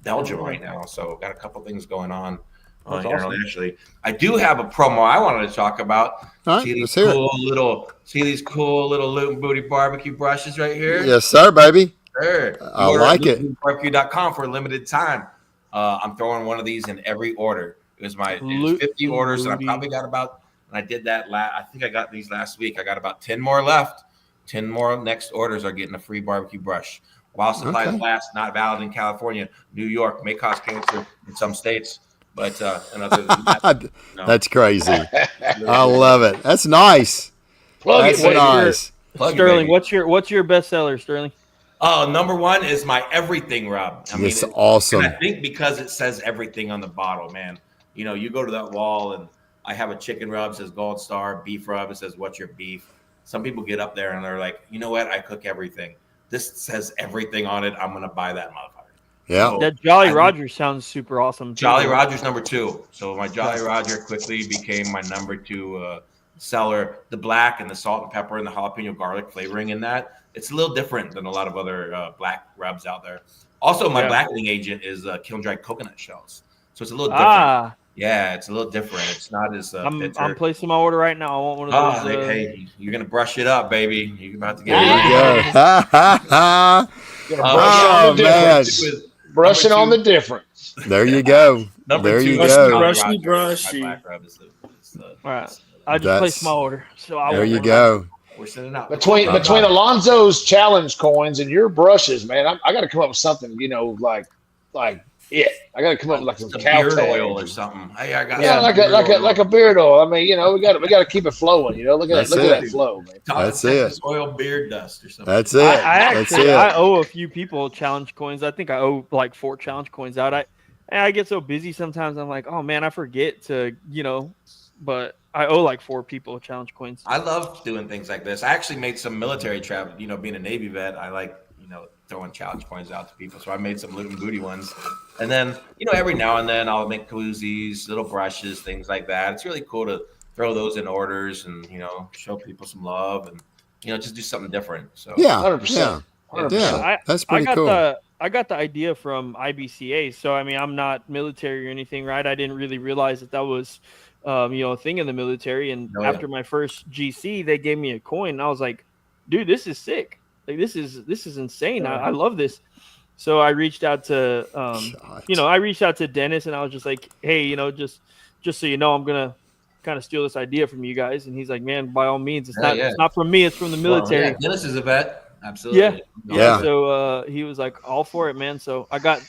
Belgium right now. So got a couple things going on internationally. I do have a promo I wanted to talk about. Right, see these cool little Loot and Booty barbecue brushes right here? Yes, sir, baby. Sure. I like it. Barbecue.com for a limited time. I'm throwing one of these in every order. It was 50 orders, and I probably got about. And I did that. I think I got these last week. I got about 10 more left. 10 more next orders are getting a free barbecue brush. While supplies last, not valid in California, New York, may cause cancer in some states, but in other than that, no. That's crazy. I love it. That's nice. That's nice. Sterling, what's your bestseller, Sterling? Number one is my everything rub. I mean, it's awesome. And I think because it says everything on the bottle, man. You know, you go to that wall and I have a chicken rub, it says Gold Star, beef rub, it says what's your beef. Some people get up there and they're like, you know what? I cook everything. This says everything on it. I'm going to buy that motherfucker. Yeah. So that Jolly Roger sounds super awesome. Jolly Roger's number 2. So my Jolly Roger quickly became my number 2 seller. The black and the salt and pepper and the jalapeno garlic flavoring in that. It's a little different than a lot of other black rubs out there. Also, my blackening agent is kiln-dried coconut shells. So it's a little different. Yeah, it's a little different. It's not as I'm placing my order right now. I want one of those. Hey, you're going to brush it up, baby. You're about to get brushing on the difference. There you go. Number 2. Brushy. All right. I just placed my order. So there you go. We're sending out between Alonzo's challenge coins and your brushes, man. I got to come up with something, like I got to come up with like some beard oil or something. Hey, I got like a beard oil. I mean, we got to keep it flowing. Look at that flow, man. That's it. Oil beard dust or something. That's it. I owe a few people challenge coins. I think I owe like 4 challenge coins out. I get so busy sometimes. I'm like, oh man, I forget to, but I owe like 4 people challenge coins. I love doing things like this. I actually made some military travel. Being a Navy vet, I like throwing challenge coins out to people. So I made some Loot and Booty ones. And then, every now and then I'll make koozies, little brushes, things like that. It's really cool to throw those in orders and, show people some love and, just do something different. So 100%. Yeah, that's pretty cool. I got the idea from IBCA. So, I mean, I'm not military or anything, right? I didn't really realize that was, a thing in the military. And after my first GC, they gave me a coin. And I was like, dude, this is sick. Like, this is insane. I love this. So I reached out to, Dennis and I was just like, hey, just so you know, I'm going to kind of steal this idea from you guys. And he's like, man, by all means, it's not from me. It's from the military. Well, Dennis is a vet. Absolutely. Yeah. So he was like all for it, man. So I got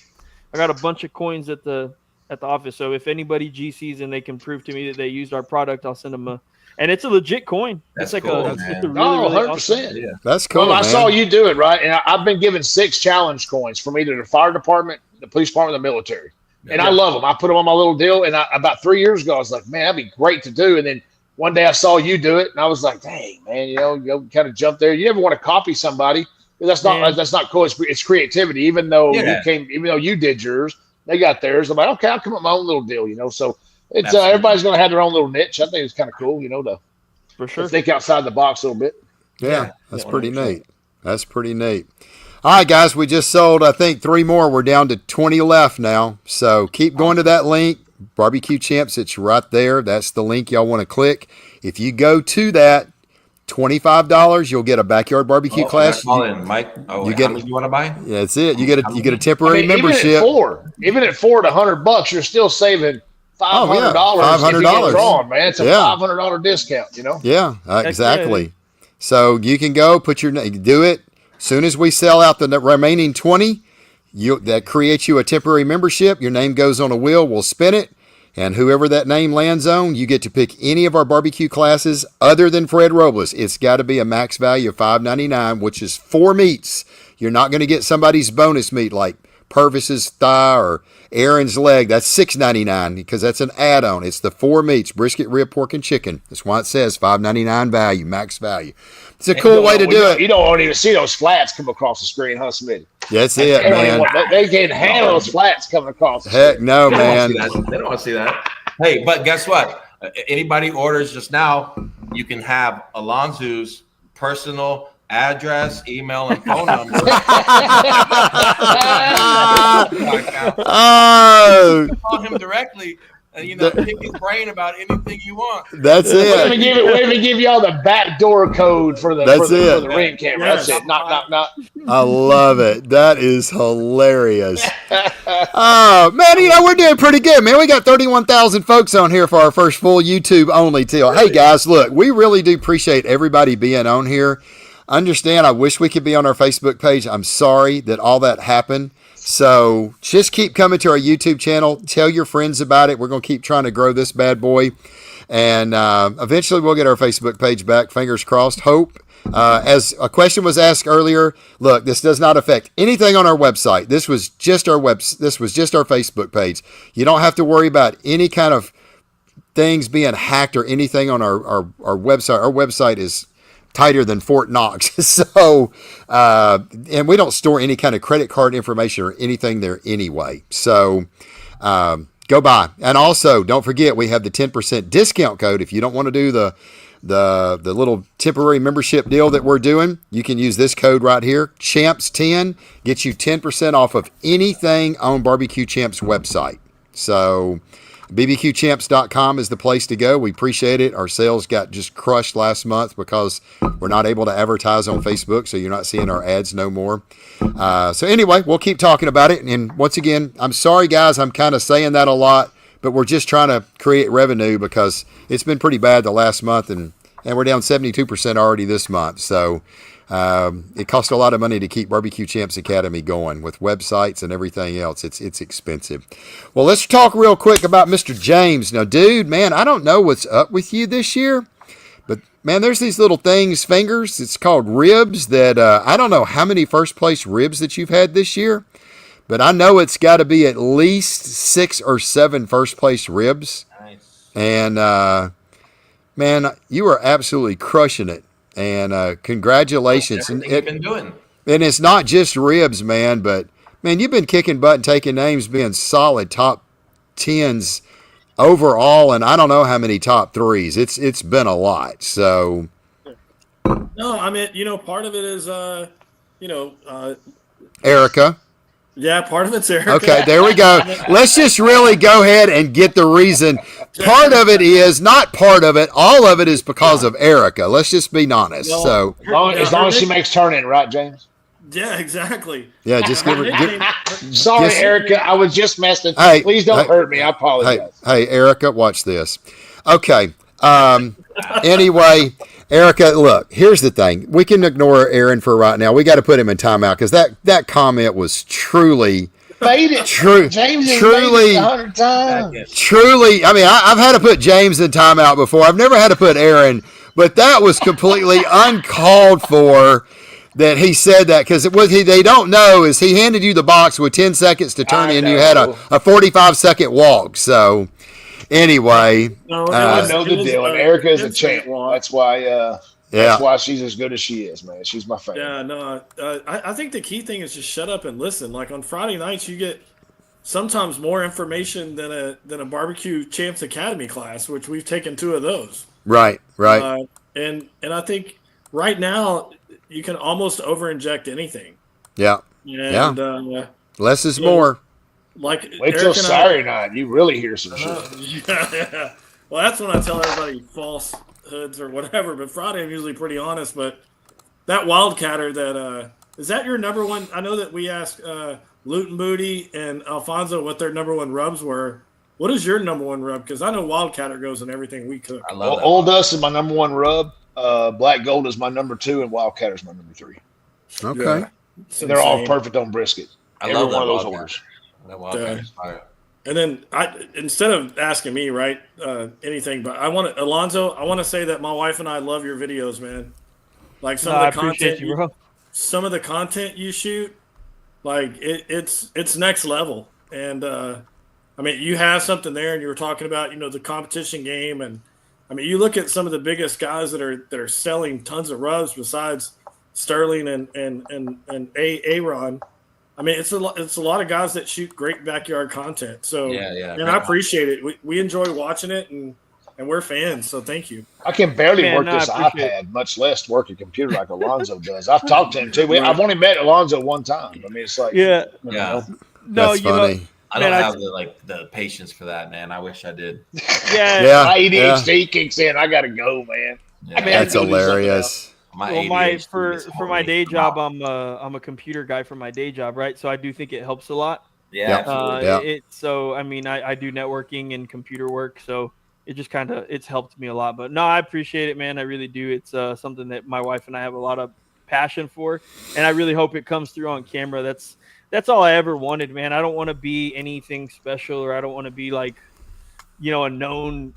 a bunch of coins at the office. So if anybody GCs and they can prove to me that they used our product, I'll send them and it's a legit coin. That's it's like cool, it's a really, 100%. awesome. Yeah. That's cool. Well, I saw you do it, right? And I've been given 6 challenge coins from either the fire department, the police department, or the military. And I love them. I put them on my little deal. And about 3 years ago, I was like, man, that'd be great to do. And then one day I saw you do it, and I was like, dang, man, you kind of jump there. You never want to copy somebody That's not cool. It's creativity. Even though you did yours, they got theirs. I'm like, okay, I'll come up with my own little deal, So it's everybody's going to have their own little niche. I think it's kind of cool, to think outside the box a little bit. Yeah, that's pretty neat. That's pretty neat. All right, guys, we just sold, I think, 3 more. We're down to 20 left now. So keep going to that link, Barbecue Champs. It's right there. That's the link y'all want to click. If you go to that, $25, you'll get a backyard barbecue class. Mike. You get. How many you want to buy? Yeah, that's it. You get a temporary membership. Even at $4 at $100, you're still saving $500. $500, man. It's a $500 discount. Yeah, exactly. So you can go do it. Soon as we sell out the remaining 20, that creates you a temporary membership. Your name goes on a wheel. We'll spin it. And whoever that name lands on, you get to pick any of our barbecue classes other than Fred Robles. It's got to be a max value of $5.99, which is 4 meats. You're not going to get somebody's bonus meat like Purvis's thigh or Aaron's leg. That's $6.99 because that's an add-on. It's the 4 meats: brisket, rib, pork, and chicken. That's why it says $5.99 value, max value. It's a cool way to do it. You don't even see those flats come across the screen, huh, Smitty? That's it, man. They can't handle those flats coming across. Heck no, man. They don't want to see that. Hey, but guess what? Anybody orders just now, you can have Alonzo's personal address, email, and phone number. Call him directly. And pick his brain about anything you want. That's it. Let me give y'all the backdoor code for the ring camera. That's it. Knock. I love it. That is hilarious. Oh man, we're doing pretty good, man. We got 31,000 folks on here for our first full YouTube only deal. Hey guys, look, we really do appreciate everybody being on here. Understand, I wish we could be on our Facebook page. I'm sorry that all that happened. So just keep coming to our YouTube channel. Tell your friends about it. We're going to keep trying to grow this bad boy. And eventually we'll get our Facebook page back. Fingers crossed. Hope. As a question was asked earlier, look, this does not affect anything on our website. This was just our Facebook page. You don't have to worry about any kind of things being hacked or anything on our website. Our website is tighter than Fort Knox. So, and we don't store any kind of credit card information or anything there anyway. So, go by. And also, don't forget, we have the 10% discount code. If you don't want to do the little temporary membership deal that we're doing, you can use this code right here. Champs10 gets you 10% off of anything on Barbecue Champs website. So, bbqchamps.com is the place to go. We appreciate it. Our sales got just crushed last month because we're not able to advertise on Facebook, so you're not seeing our ads no more. So anyway, we'll keep talking about it. And once again, I'm sorry, guys. I'm kind of saying that a lot, but we're just trying to create revenue because it's been pretty bad the last month, and we're down 72% already this month. So it costs a lot of money to keep Barbecue Champs Academy going with websites and everything else. It's expensive. Well, let's talk real quick about Mr. James. Now, dude, man, I don't know what's up with you this year, but man, there's these little things, fingers. It's called ribs that I don't know how many first place ribs that you've had this year, but I know it's got to be at least 6 or 7 first place ribs. Nice. And man, you are absolutely crushing it. And congratulations. And you've been doing. And it's not just ribs, man, but man, you've been kicking butt and taking names, being solid top 10s overall, and I don't know how many top 3s. It's been a lot. So no, I mean, part of it is Erica. Yeah, part of it's Erica. Okay, there we go. Let's just really go ahead and get the reason. Part of it is, not part of it, all of it is because of Erica. Let's just be honest. No, so as long as she makes turn-in, right, James? Yeah, exactly. Yeah, just give her. Sorry, Erica, I was just messing. Hey, please don't hurt me. I apologize. Hey, Erica, watch this. Okay. Anyway, Erica, look, here's the thing. We can ignore Aaron for right now. We got to put him in timeout because that comment was truly. James has made it 100 times. Truly, I mean, I've had to put James in timeout before. I've never had to put Aaron, but that was completely uncalled for that he said that, because what they don't know is he handed you the box with 10 seconds to turn in. You had a 45-second walk. So anyway. I know the deal, and Erica is a champ. That's why That's why she's as good as she is, man. She's my favorite. Yeah, no, I think the key thing is just shut up and listen. Like on Friday nights, you get sometimes more information than a Barbecue Champs Academy class, which we've taken 2 of those. Right. And I think right now you can almost over-inject anything. Yeah. And less is more. Like wait till Saturday night, you really hear some shit. Yeah. Well, that's when I tell everybody falsehoods or whatever. But Friday, I'm usually pretty honest. But that Wildcatter, that is that your number one? I know that we asked Luton Booty and Alfonso what their number one rubs were. What is your number one rub? Because I know Wildcatter goes in everything we cook. I love Old Dust is my number one rub. Black Gold is my number 2, and Wildcatter is my number 3. Okay. Yeah. And they're all perfect on brisket. I love one of those Wildcatter. orders. That Wildcatter is fire. And then instead of asking me, right, anything, but Alonzo, I want to say that my wife and I love your videos, man. Like some of the content, some of the content you shoot, like it's next level. And I mean, you have something there, and you were talking about, the competition game, and I mean, you look at some of the biggest guys that are selling tons of rubs besides Sterling and Aaron. I mean, it's a lot of guys that shoot great backyard content. So yeah, and I appreciate it. We enjoy watching it, and we're fans. So thank you. I can barely work this iPad, much less work a computer like Alonzo does. I've talked to him too. I've only met Alonzo one time. I mean, it's like No, that's funny. I don't have the patience for that, man. I wish I did. Yeah. My ADHD kicks in. I gotta go, man. Yeah. I mean, that's hilarious. For my day job, I'm a computer guy for my day job, right? So I do think it helps a lot. Yeah. So I mean, I do networking and computer work, so it just it's helped me a lot. But no, I appreciate it, man. I really do. It's something that my wife and I have a lot of passion for, and I really hope it comes through on camera. That's all I ever wanted, man. I don't want to be anything special, or I don't want to be like, a known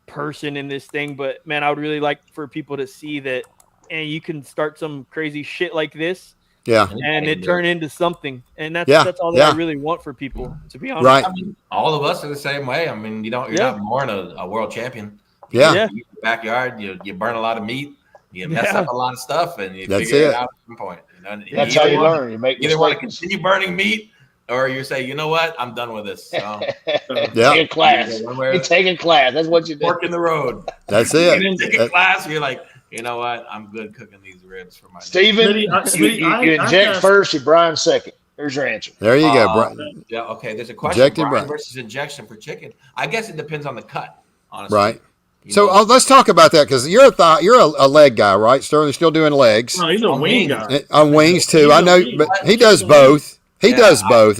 person in this thing. But man, I would really like for people to see that, and you can start some crazy shit like this, and it turn into something. And that's all that I really want for people, to be honest. Right. I mean, all of us are the same way. I mean, you're not more than a world champion. Yeah. In your backyard, you burn a lot of meat, you mess up a lot of stuff, and you that's figure it it out at some point. That's how you learn. You make either want to continue burning meat, or you say, you know what, I'm done with this. So, take a class. You take a class. That's what you do. Work in the road. That's it. You take a class. You're like, you know what, I'm good cooking these ribs for my Steven, you inject first, you brine second. There's your answer. There you go, Brian. Yeah, okay. There's a question: brine versus injection for chicken. I guess it depends on the cut, honestly. Right. So let's talk about that, because you're a leg guy, right? Sterling's still doing legs. No, he's a wing guy. On wings too. I know, but he does both. He does both.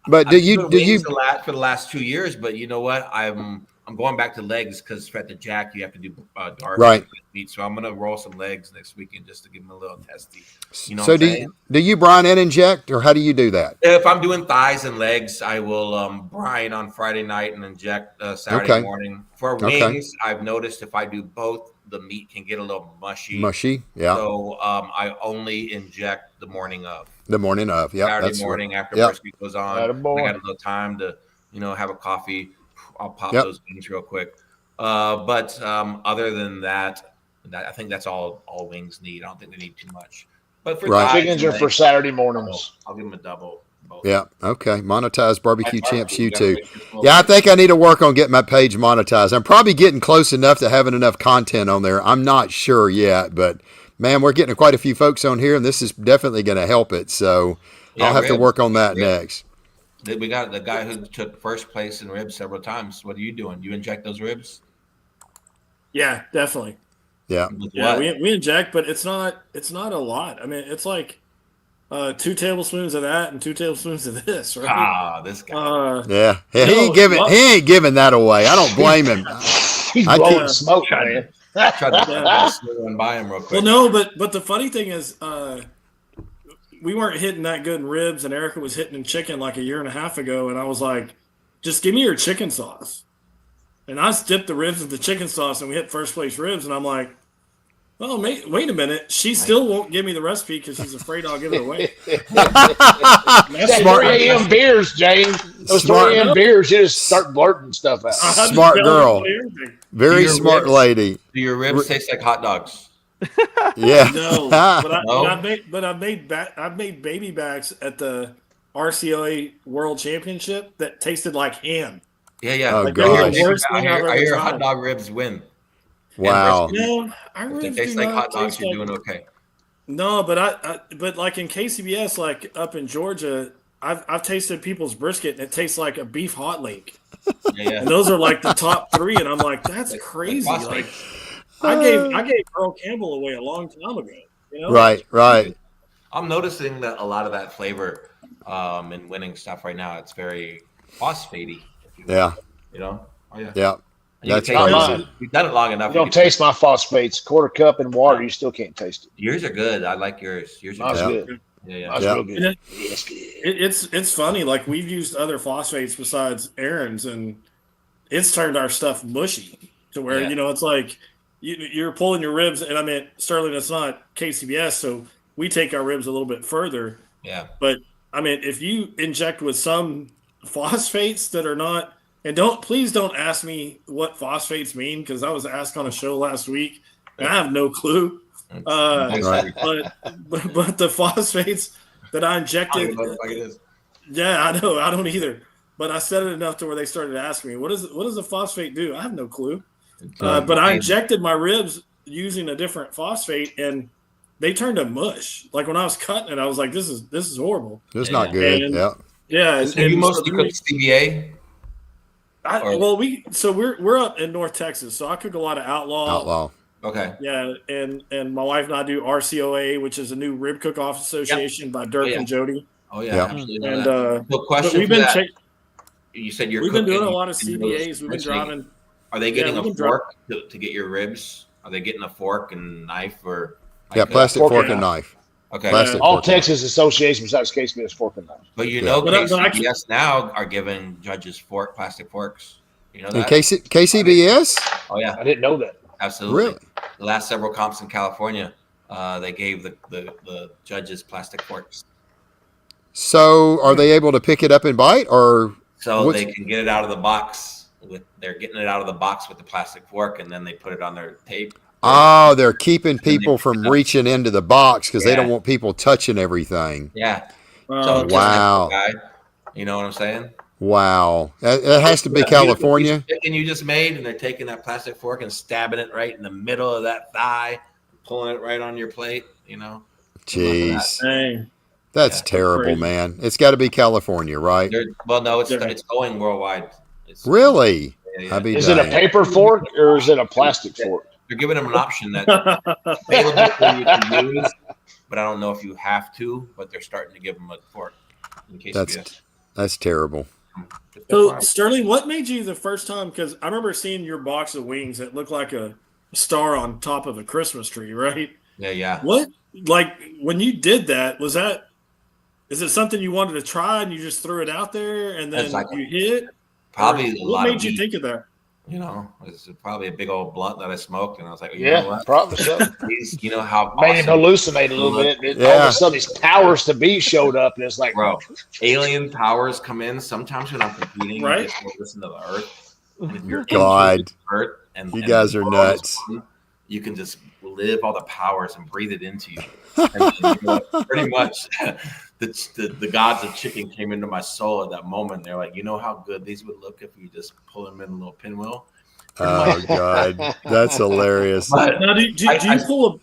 But do you for the last 2 years? But you know what? I'm going back to legs because at the Jack you have to do dark meat. So I'm gonna roll some legs next weekend just to give them a little testy. You know. So do you brine and inject, or how do you do that? If I'm doing thighs and legs, I will brine on Friday night and inject Saturday morning. For wings, I've noticed if I do both, the meat can get a little mushy. Yeah. So I only inject the morning of. Yeah. Saturday morning after brisket goes on. I got a little time to, have a coffee. I'll pop those wings real quick. But other than that, I think that's all wings need. I don't think they need too much. But for chickens are for Saturday mornings. I'll give them a double. Both. Yeah. Okay. Monetize Barbecue Champs YouTube. Yeah, I think I need to work on getting my page monetized. I'm probably getting close enough to having enough content on there. I'm not sure yet, but man, we're getting quite a few folks on here, and this is definitely going to help it. So I'll have to work on that next. We got the guy who took first place in ribs several times. What are you doing? You inject those ribs? Yeah, definitely. Yeah. Yeah, we inject, but it's not a lot. I mean, it's like 2 tablespoons of that and 2 tablespoons of this, right? This guy. He ain't giving that away. I don't blame him. He's blowing smoke, man. Try to and buy him real quick. Well, no, but the funny thing is, we weren't hitting that good in ribs, and Erica was hitting in chicken like a year and a half ago, and I was like, just give me your chicken sauce. And I dipped the ribs in the chicken sauce, and we hit first place ribs, and I'm like, well, wait a minute. She still won't give me the recipe because she's afraid I'll give it away. That's 3 a.m. beers, James. Those 3 a.m. beers, you just start blurting stuff out. Smart girl. Very smart lady. Do your ribs taste like hot dogs? Yeah. No, but No? I've made baby backs at the RCOA World Championship that tasted like ham. Yeah, yeah. Oh, Like they were the gosh. worst thing I've I ever hear hot tried. dog ribs win. And Wow. brisket. No, our If they ribs do taste like not hot dogs, taste you're like. doing okay. No, but like in KCBS, like up in Georgia, I've tasted people's brisket and it tastes like a beef hot link, Yeah, yeah. and those are like the top three, and I'm like, that's Like crazy. Like Phosphates. I gave Earl Campbell away a long time ago. You know, Right, right. I'm noticing that a lot of that flavor in winning stuff right now, it's very phosphatey, if you will. Yeah, You know? Oh yeah. yeah. And you That's can taste Not crazy. mine. You've done it long You enough. don't taste my phosphates. Quarter cup in water, you still can't taste it. Yours are good. I like yours. Yours are Mine's good. good. Yeah, yeah. Mine's Yeah. real good. And Yes, good. it's funny. Like we've used other phosphates besides Aaron's, and it's turned our stuff mushy to where Yeah. you know it's like you're pulling your ribs. And I mean, Sterling, that's not KCBS, so we take our ribs a little bit further. Yeah. But I mean, if you inject with some phosphates that are not, and please don't ask me what phosphates mean because I was asked on a show last week and I have no clue. Right. But the phosphates that I injected, yeah, I know, I don't either. But I said it enough to where they started asking me, what does a phosphate do? I have no clue. But I injected my ribs using a different phosphate and they turned to mush. Like when I was cutting it, I was like, this is horrible. It's not good. And- Yeah. Yeah. So you mostly cook CBA? We're up in North Texas, so I cook a lot of outlaw. Okay. Yeah, and my wife and I do RCOA, which is a new rib cook-off association by Dirk and Jody. Oh yeah. Yeah. Absolutely know And that. So but question we've for been that. You said you're we've been cooking doing a lot of and you're CBAs. We've been rinsing. driving. Are they getting we've a been fork to get your ribs? Are they getting a fork and knife or? Yeah, plastic fork fork and and knife. Okay. Plastic All fork and Texas associations besides KCBS fork and knife. But you Yeah. know, But I can- KCBS now are giving judges plastic forks. You know knife. that? And KCBS? Oh yeah, I didn't know that. absolutely. Really? The last several comps in California, they gave the judges plastic forks, So are they able to pick it up and bite or so what's- they can get it out of the box. They're getting it out of the box with the plastic fork, and then they put it on their tape. Oh, they're keeping people from reaching into the box because they don't Yeah. want people touching everything. Yeah. So Uh, just Wow. guy, you know what I'm saying? Wow. That has to be Yeah, California. piece of chicken you just made, and they're taking that plastic fork and stabbing it right in the middle of that thigh, pulling it right on your plate. You know. Jeez. dang. That's Yeah. terrible, Crazy. man. It's got to be California, right? Well, no, it's Yeah. going worldwide. It's, Really? Yeah. I'd be Is it a dang. paper fork or is it a plastic fork? They're giving them an option that's available for you to use, but I don't know if you have to. But they're starting to give them a fork in case That's terrible. So Sterling, what made you the first time? Because I remember seeing your box of wings that looked like a star on top of a Christmas tree, right? Yeah. What, like, when you did that, is it something you wanted to try and you just threw it out there and then It's like- you hit? Probably Or a what lot made of you weed. think of that? You know, it's probably a big old blunt that I smoked, and I was like, you know Yeah, what? probably so. You know how Made him awesome, hallucinate a little bit. And all Yeah. of a sudden, these powers to be showed up, and it's like, bro. Alien powers come in sometimes when I'm competing. Right. You just go listen to the earth. And if you're God. into the earth and You and guys the are world is nuts. one, you can just live all the powers and breathe it into you. And you know, pretty much, the gods of chicken came into my soul at that moment. They're like, you know how good these would look if you just pull them in a little pinwheel. Oh God, that's hilarious. But Now, do I-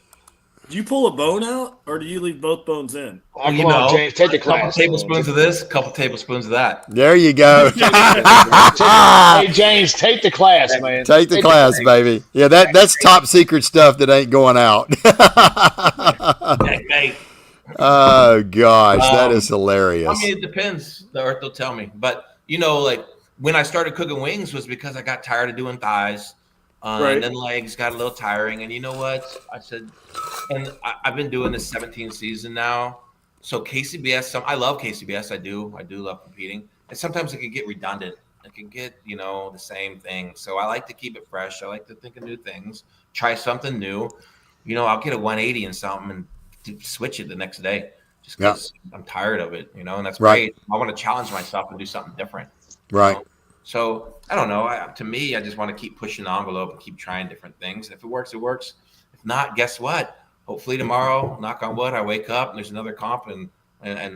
you pull a bone out or do you leave both bones in? oh, come you on, know, James, take the a couple class. tablespoons of this, a couple tablespoons of that. There you go. Hey, James, take the class, man. Take the class, baby. Yeah, that's top secret stuff that ain't going out. Hey, Oh gosh, that is hilarious. I mean, it depends. The earth will tell me. But you know, like when I started cooking wings was because I got tired of doing thighs, Right. and then legs got a little tiring. And you know what? I said, and I've been doing this 17th season now. So KCBS, I love KCBS. I do love competing. And sometimes it can get redundant. It can get, the same thing. So I like to keep it fresh. I like to think of new things, try something new. I'll get a 180 and something and switch it the next day just because I'm tired of it, and that's Right. great. I want to challenge myself and do something different. Right. So I don't know. To me, I just want to keep pushing the envelope and keep trying different things. If it works, it works. If not, guess what? Hopefully tomorrow, knock on wood, I wake up and there's another comp and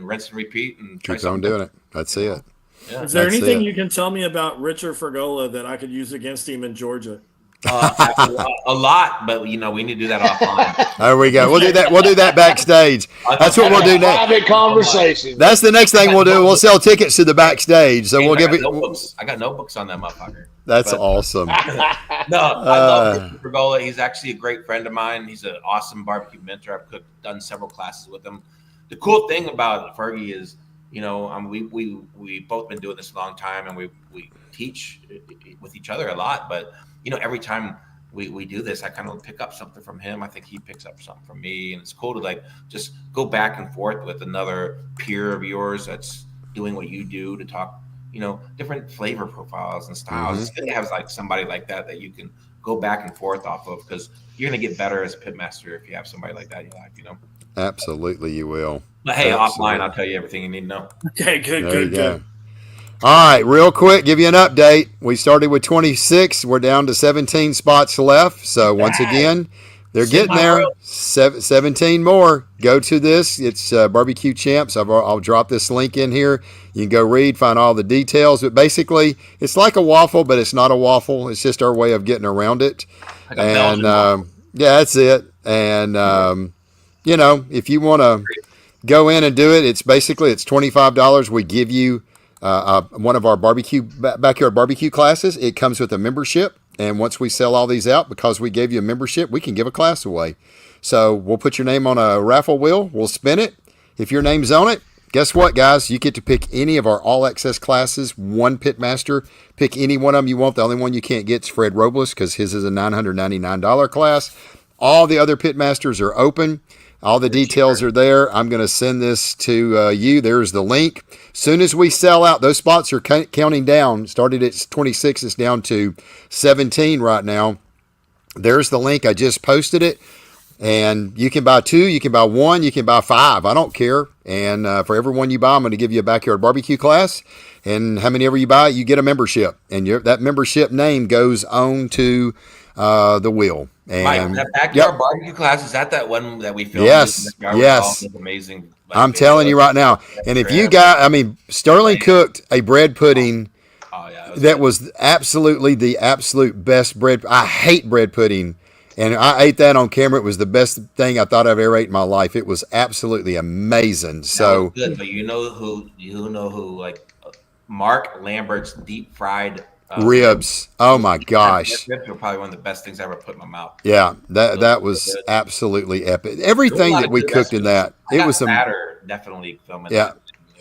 rinse and repeat and try Keep on doing it. That's it. Yeah. Is there anything you can tell me about Richard Fergola that I could use against him in Georgia? A lot, but we need to do that offline. There we go. We'll do that. We'll do that backstage. That's what we'll do next. Private conversation. That's the next thing we'll do. We'll sell tickets to the backstage. So we'll give it. I got notebooks on that motherfucker. That's awesome. No, I love Richard Fergola. He's actually a great friend of mine. He's an awesome barbecue mentor. I've done several classes with him. The cool thing about Fergie is, we both been doing this a long time, and we teach with each other a lot. But every time we do this, I kind of pick up something from him. I think he picks up something from me, and it's cool to just go back and forth with another peer of yours that's doing what you do to talk, different flavor profiles and styles. It's good to have somebody like that you can go back and forth off of, because you're gonna get better as a pitmaster if you have somebody like that in your life. Absolutely, you will. But hey, offline, I'll tell you everything you need to know. Okay, good. All right, real quick, give you an update. We started with 26. We're down to 17 spots left. So once again, they're getting there. 17 more. Go to this. It's Barbecue Champs. I'll drop this link in here. You can go read, find all the details. But basically, it's like a waffle, but it's not a waffle. It's just our way of getting around it. And that's it. And if you want to go in and do it, it's $25. We give you one of our backyard barbecue classes. It comes with a membership, and once we sell all these out, because we gave you a membership, we can give a class away. So we'll put your name on a raffle wheel. We'll spin it. If your name's on it, guess what, guys? You get to pick any of our all access classes. One pitmaster, pick any one of them you want. The only one you can't get is Fred Robles, because his is a $999 class. All the other pitmasters are open. All the details are there. I'm going to send this to you. There's the link. Soon as we sell out, those spots are counting down. Started at 26. It's down to 17 right now. There's the link. I just posted it. And you can buy 2, you can buy 1, you can buy 5. I don't care. And for every one you buy, I'm going to give you a backyard barbecue class. And how many ever you buy, you get a membership. And that membership name goes on to the wheel. And Mike, that backyard barbecue class, is that one that we filmed? Yes. It's amazing. I'm telling you right now. And if you Sterling cooked a bread pudding that was absolutely the absolute best bread. I hate bread pudding. And I ate that on camera. It was the best thing I thought I've ever ate in my life. It was absolutely amazing. So good, but you know who Mark Lambert's deep fried ribs. Oh my gosh. Ribs were probably one of the best things I ever put in my mouth. Yeah, that was absolutely epic. Everything that we cooked in that. It was definitely filming. Yeah.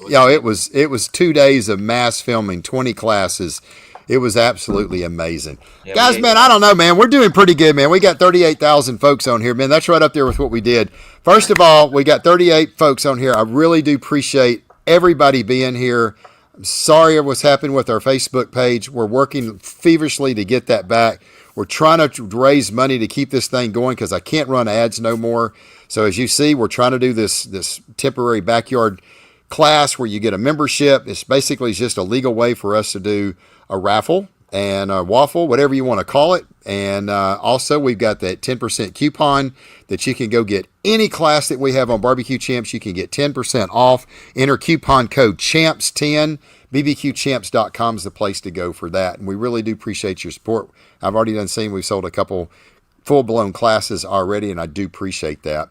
It was 2 days of mass filming, 20 classes. It was absolutely amazing. Yeah, guys, man, I don't know, man. We're doing pretty good, man. We got 38,000 folks on here, man. That's right up there with what we did. First of all, we got 38 folks on here. I really do appreciate everybody being here. I'm sorry what's happened with our Facebook page. We're working feverishly to get that back. We're trying to raise money to keep this thing going because I can't run ads no more. So as you see, we're trying to do this temporary backyard class where you get a membership. It's basically just a legal way for us to do a raffle and a waffle, whatever you want to call it. And also, we've got that 10% coupon that you can go get any class that we have on Barbecue Champs. You can get 10% off. Enter coupon code CHAMPS10. bbqchamps.com is the place to go for that. And we really do appreciate your support. I've already we've sold a couple full-blown classes already, and I do appreciate that.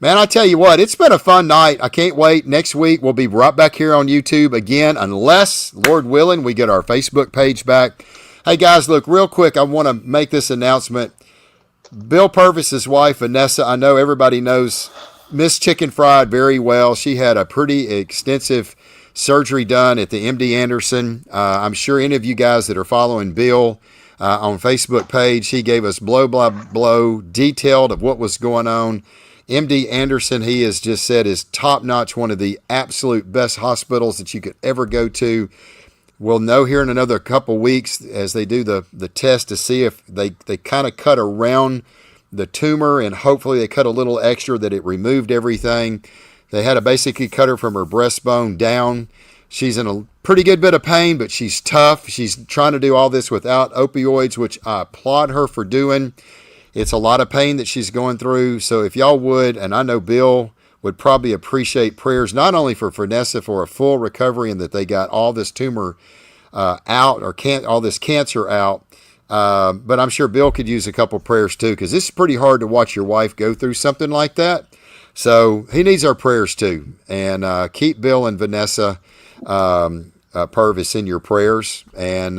Man, I tell you what, it's been a fun night. I can't wait. Next week, we'll be right back here on YouTube again, unless, Lord willing, we get our Facebook page back. Hey, guys, look, real quick, I want to make this announcement. Bill Purvis's wife, Vanessa, I know everybody knows Miss Chicken Fried very well. She had a pretty extensive surgery done at the MD Anderson. I'm sure any of you guys that are following Bill on Facebook page, he gave us blow by blow detailed of what was going on. MD Anderson, he has just said, is top-notch, one of the absolute best hospitals that you could ever go to. We'll know here in another couple weeks as they do the test to see if they kind of cut around the tumor, and hopefully they cut a little extra that it removed everything. They had to basically cut her from her breastbone down. She's in a pretty good bit of pain, but she's tough. She's trying to do all this without opioids, which I applaud her for doing. It's a lot of pain that she's going through. So if y'all would, and I know Bill would probably appreciate prayers, not only for Vanessa for a full recovery and that they got all this tumor out, or all this cancer out, but I'm sure Bill could use a couple prayers too, because this is pretty hard to watch your wife go through something like that. So he needs our prayers too. And keep Bill and Vanessa Purvis in your prayers. And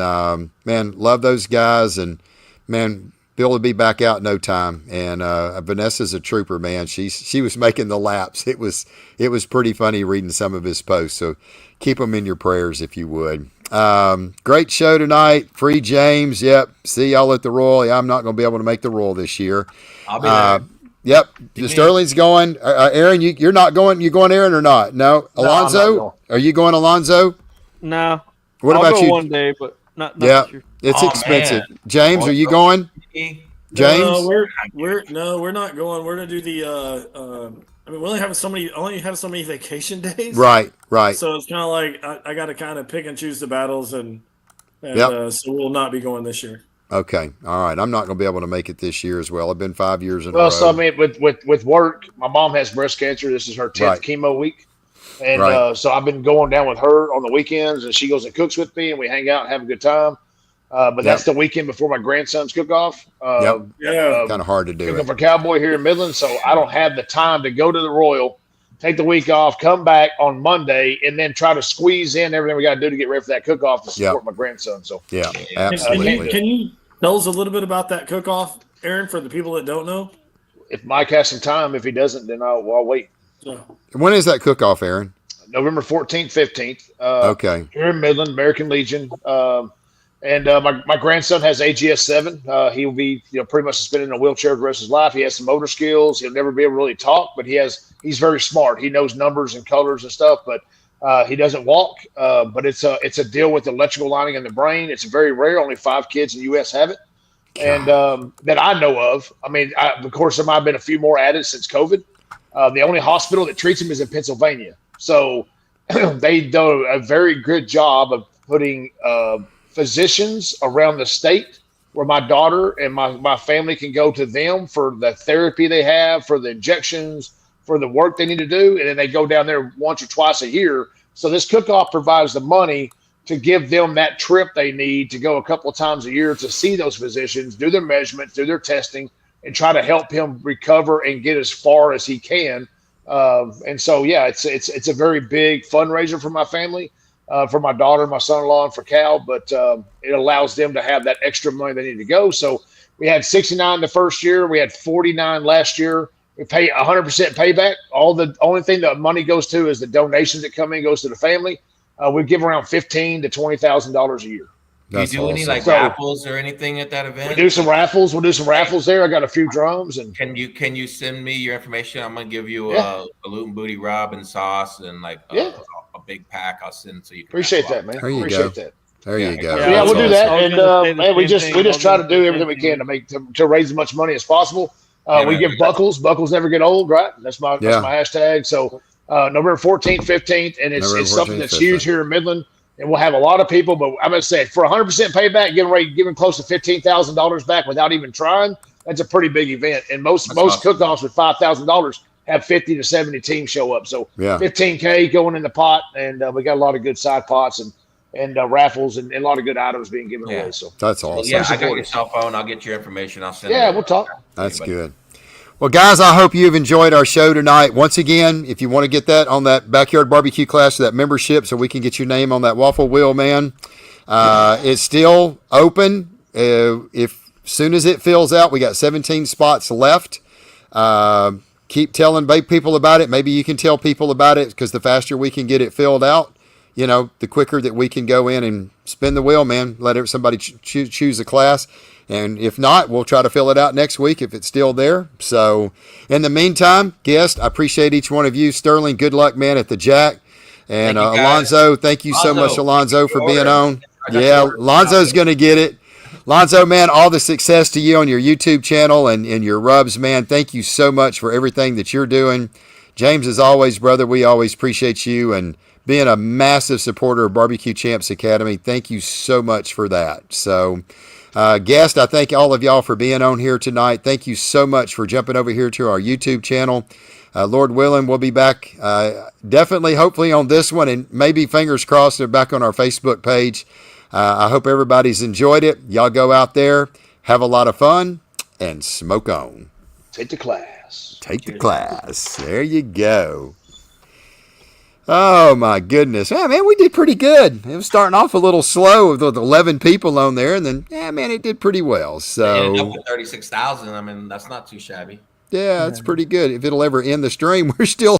man, love those guys. And man, Bill will be back out in no time. And Vanessa's a trooper, man. She was making the laps. It was pretty funny reading some of his posts. So keep them in your prayers if you would. Great show tonight. Free James. Yep. See y'all at the Royal. Yeah, I'm not going to be able to make the Royal this year. I'll be there. Yep. Sterling's going. Aaron, you're not going. You going, Aaron, or not? No. Alonzo, no, are you going, Alonzo? No. What I'll about go you? one day, but not Yeah, this year. it's expensive. Man. James, are you going? James, No, we're not going. We're gonna do the. I mean, we only have so many vacation days. right. So it's kind of like I got to kind of pick and choose the battles, and Yep. So we'll not be going this year. Okay. All right. I'm not going to be able to make it this year as well. I've been 5 years in a row. Well, so I mean, with work, my mom has breast cancer. This is her 10th Right. chemo week. And Right. so I've been going down with her on the weekends, and she goes and cooks with me, and we hang out and have a good time. But that's the weekend before my grandson's cook-off. Yep. Yeah. Kind of hard to do Cooking it. for Cowboy here in Midland, so I don't have the time to go to the Royal, take the week off, come back on Monday, and then try to squeeze in everything we got to do to get ready for that cook-off to support my grandson. So Yeah, Can absolutely. you tell us a little bit about that cook-off, Aaron, for the people that don't know? if Mike has some time, if he doesn't, then I'll wait. So, When is that cook-off, Aaron? November 14th, 15th. Okay. Here in Midland, American Legion. And my grandson has AGS 7. He will be pretty much suspended in a wheelchair the rest of his life. He has some motor skills. He'll never be able to really talk, but he's very smart. He knows numbers and colors and stuff, but he doesn't walk. But it's a deal with electrical lining in the brain. It's very rare. Only 5 kids in the U.S. have it, and that I know of. I mean, of course, there might have been a few more added since COVID. The only hospital that treats him is in Pennsylvania. So they do a very good job of putting physicians around the state where my daughter and my family can go to them for the therapy they have, for the injections, for the work they need to do. And then they go down there once or twice a year. So this cook-off provides the money to give them that trip they need to go a couple of times a year to see those physicians, do their measurements, do their testing, and try to help him recover and get as far as he can. And so, yeah, it's a very big fundraiser for my family, for my daughter, my son-in-law, and for Cal. But it allows them to have that extra money they need to go. So we had 69 the first year. We had 49 last year. We pay 100% payback. The only thing that money goes to is the donations that come in goes to the family. We give around $15,000 to $20,000 a year. Do you do any awesome. raffles or anything at that event? We do some raffles. We'll do some raffles there. I got a few drums. And Can you send me your information? I'm gonna give you Yeah. a Luton Booty Rub and sauce and Yeah. a big pack. I'll send so you can appreciate raffle that, man. There you Appreciate go. that. There you go. So, yeah, we'll do that, I was and gonna say the man, we same just thing. try I to was do gonna everything we say the can to raise as much money as possible. Yeah, We man. give buckles. Buckles never get old, right? That's my Yeah. hashtag. So November 14th, 15th, and it's November something 14th, that's 15th. huge here in Midland, and we'll have a lot of people. But I'm gonna say for 100% payback, giving close to $15,000 back without even trying. That's a pretty big event, and most awesome. cook-offs with $5,000 have 50 to 70 teams show up. So Yeah. 15K going in the pot, and we got a lot of good side pots and raffles and a lot of good items being given Yeah. away. So That's Well, awesome. yeah, I got support your us. cell phone. I'll get your information. I'll send. yeah, it. we'll talk. That's good. Well, guys, I hope you've enjoyed our show tonight. Once again, if you want to get that on that backyard barbecue class, that membership, so we can get your name on that waffle wheel, man, it's still open. If soon as it fills out, we got 17 spots left. Keep telling people about it. Maybe you can tell people about it, because the faster we can get it filled out, the quicker that we can go in and spin the wheel, man. Let somebody choose a class. And if not, we'll try to fill it out next week if it's still there. So in the meantime, guest, I appreciate each one of you. Sterling, good luck, man, at the Jack. And Thank you, guys. Alonzo, thank you so much, Alonzo, for being on. I got Yeah, the order. Alonzo's going to get it. Alonzo, man, all the success to you on your YouTube channel and your rubs, man. Thank you so much for everything that you're doing. James, as always, brother, we always appreciate you and being a massive supporter of Barbecue Champs Academy. Thank you so much for that. So, Guest, I thank all of y'all for being on here tonight. Thank you so much for jumping over here to our YouTube channel. Lord willing, we'll be back definitely, hopefully on this one, and maybe fingers crossed they're back on our Facebook page. I hope everybody's enjoyed it. Y'all go out there, have a lot of fun, and smoke on. Take the class. Take the class. There you go. Oh, my goodness. Yeah, man, we did pretty good. It was starting off a little slow with 11 people on there, and then, yeah, man, it did pretty well. So, it ended up with 36,000. I mean, that's not too shabby. Yeah, it's pretty good. If it'll ever end the stream, we're still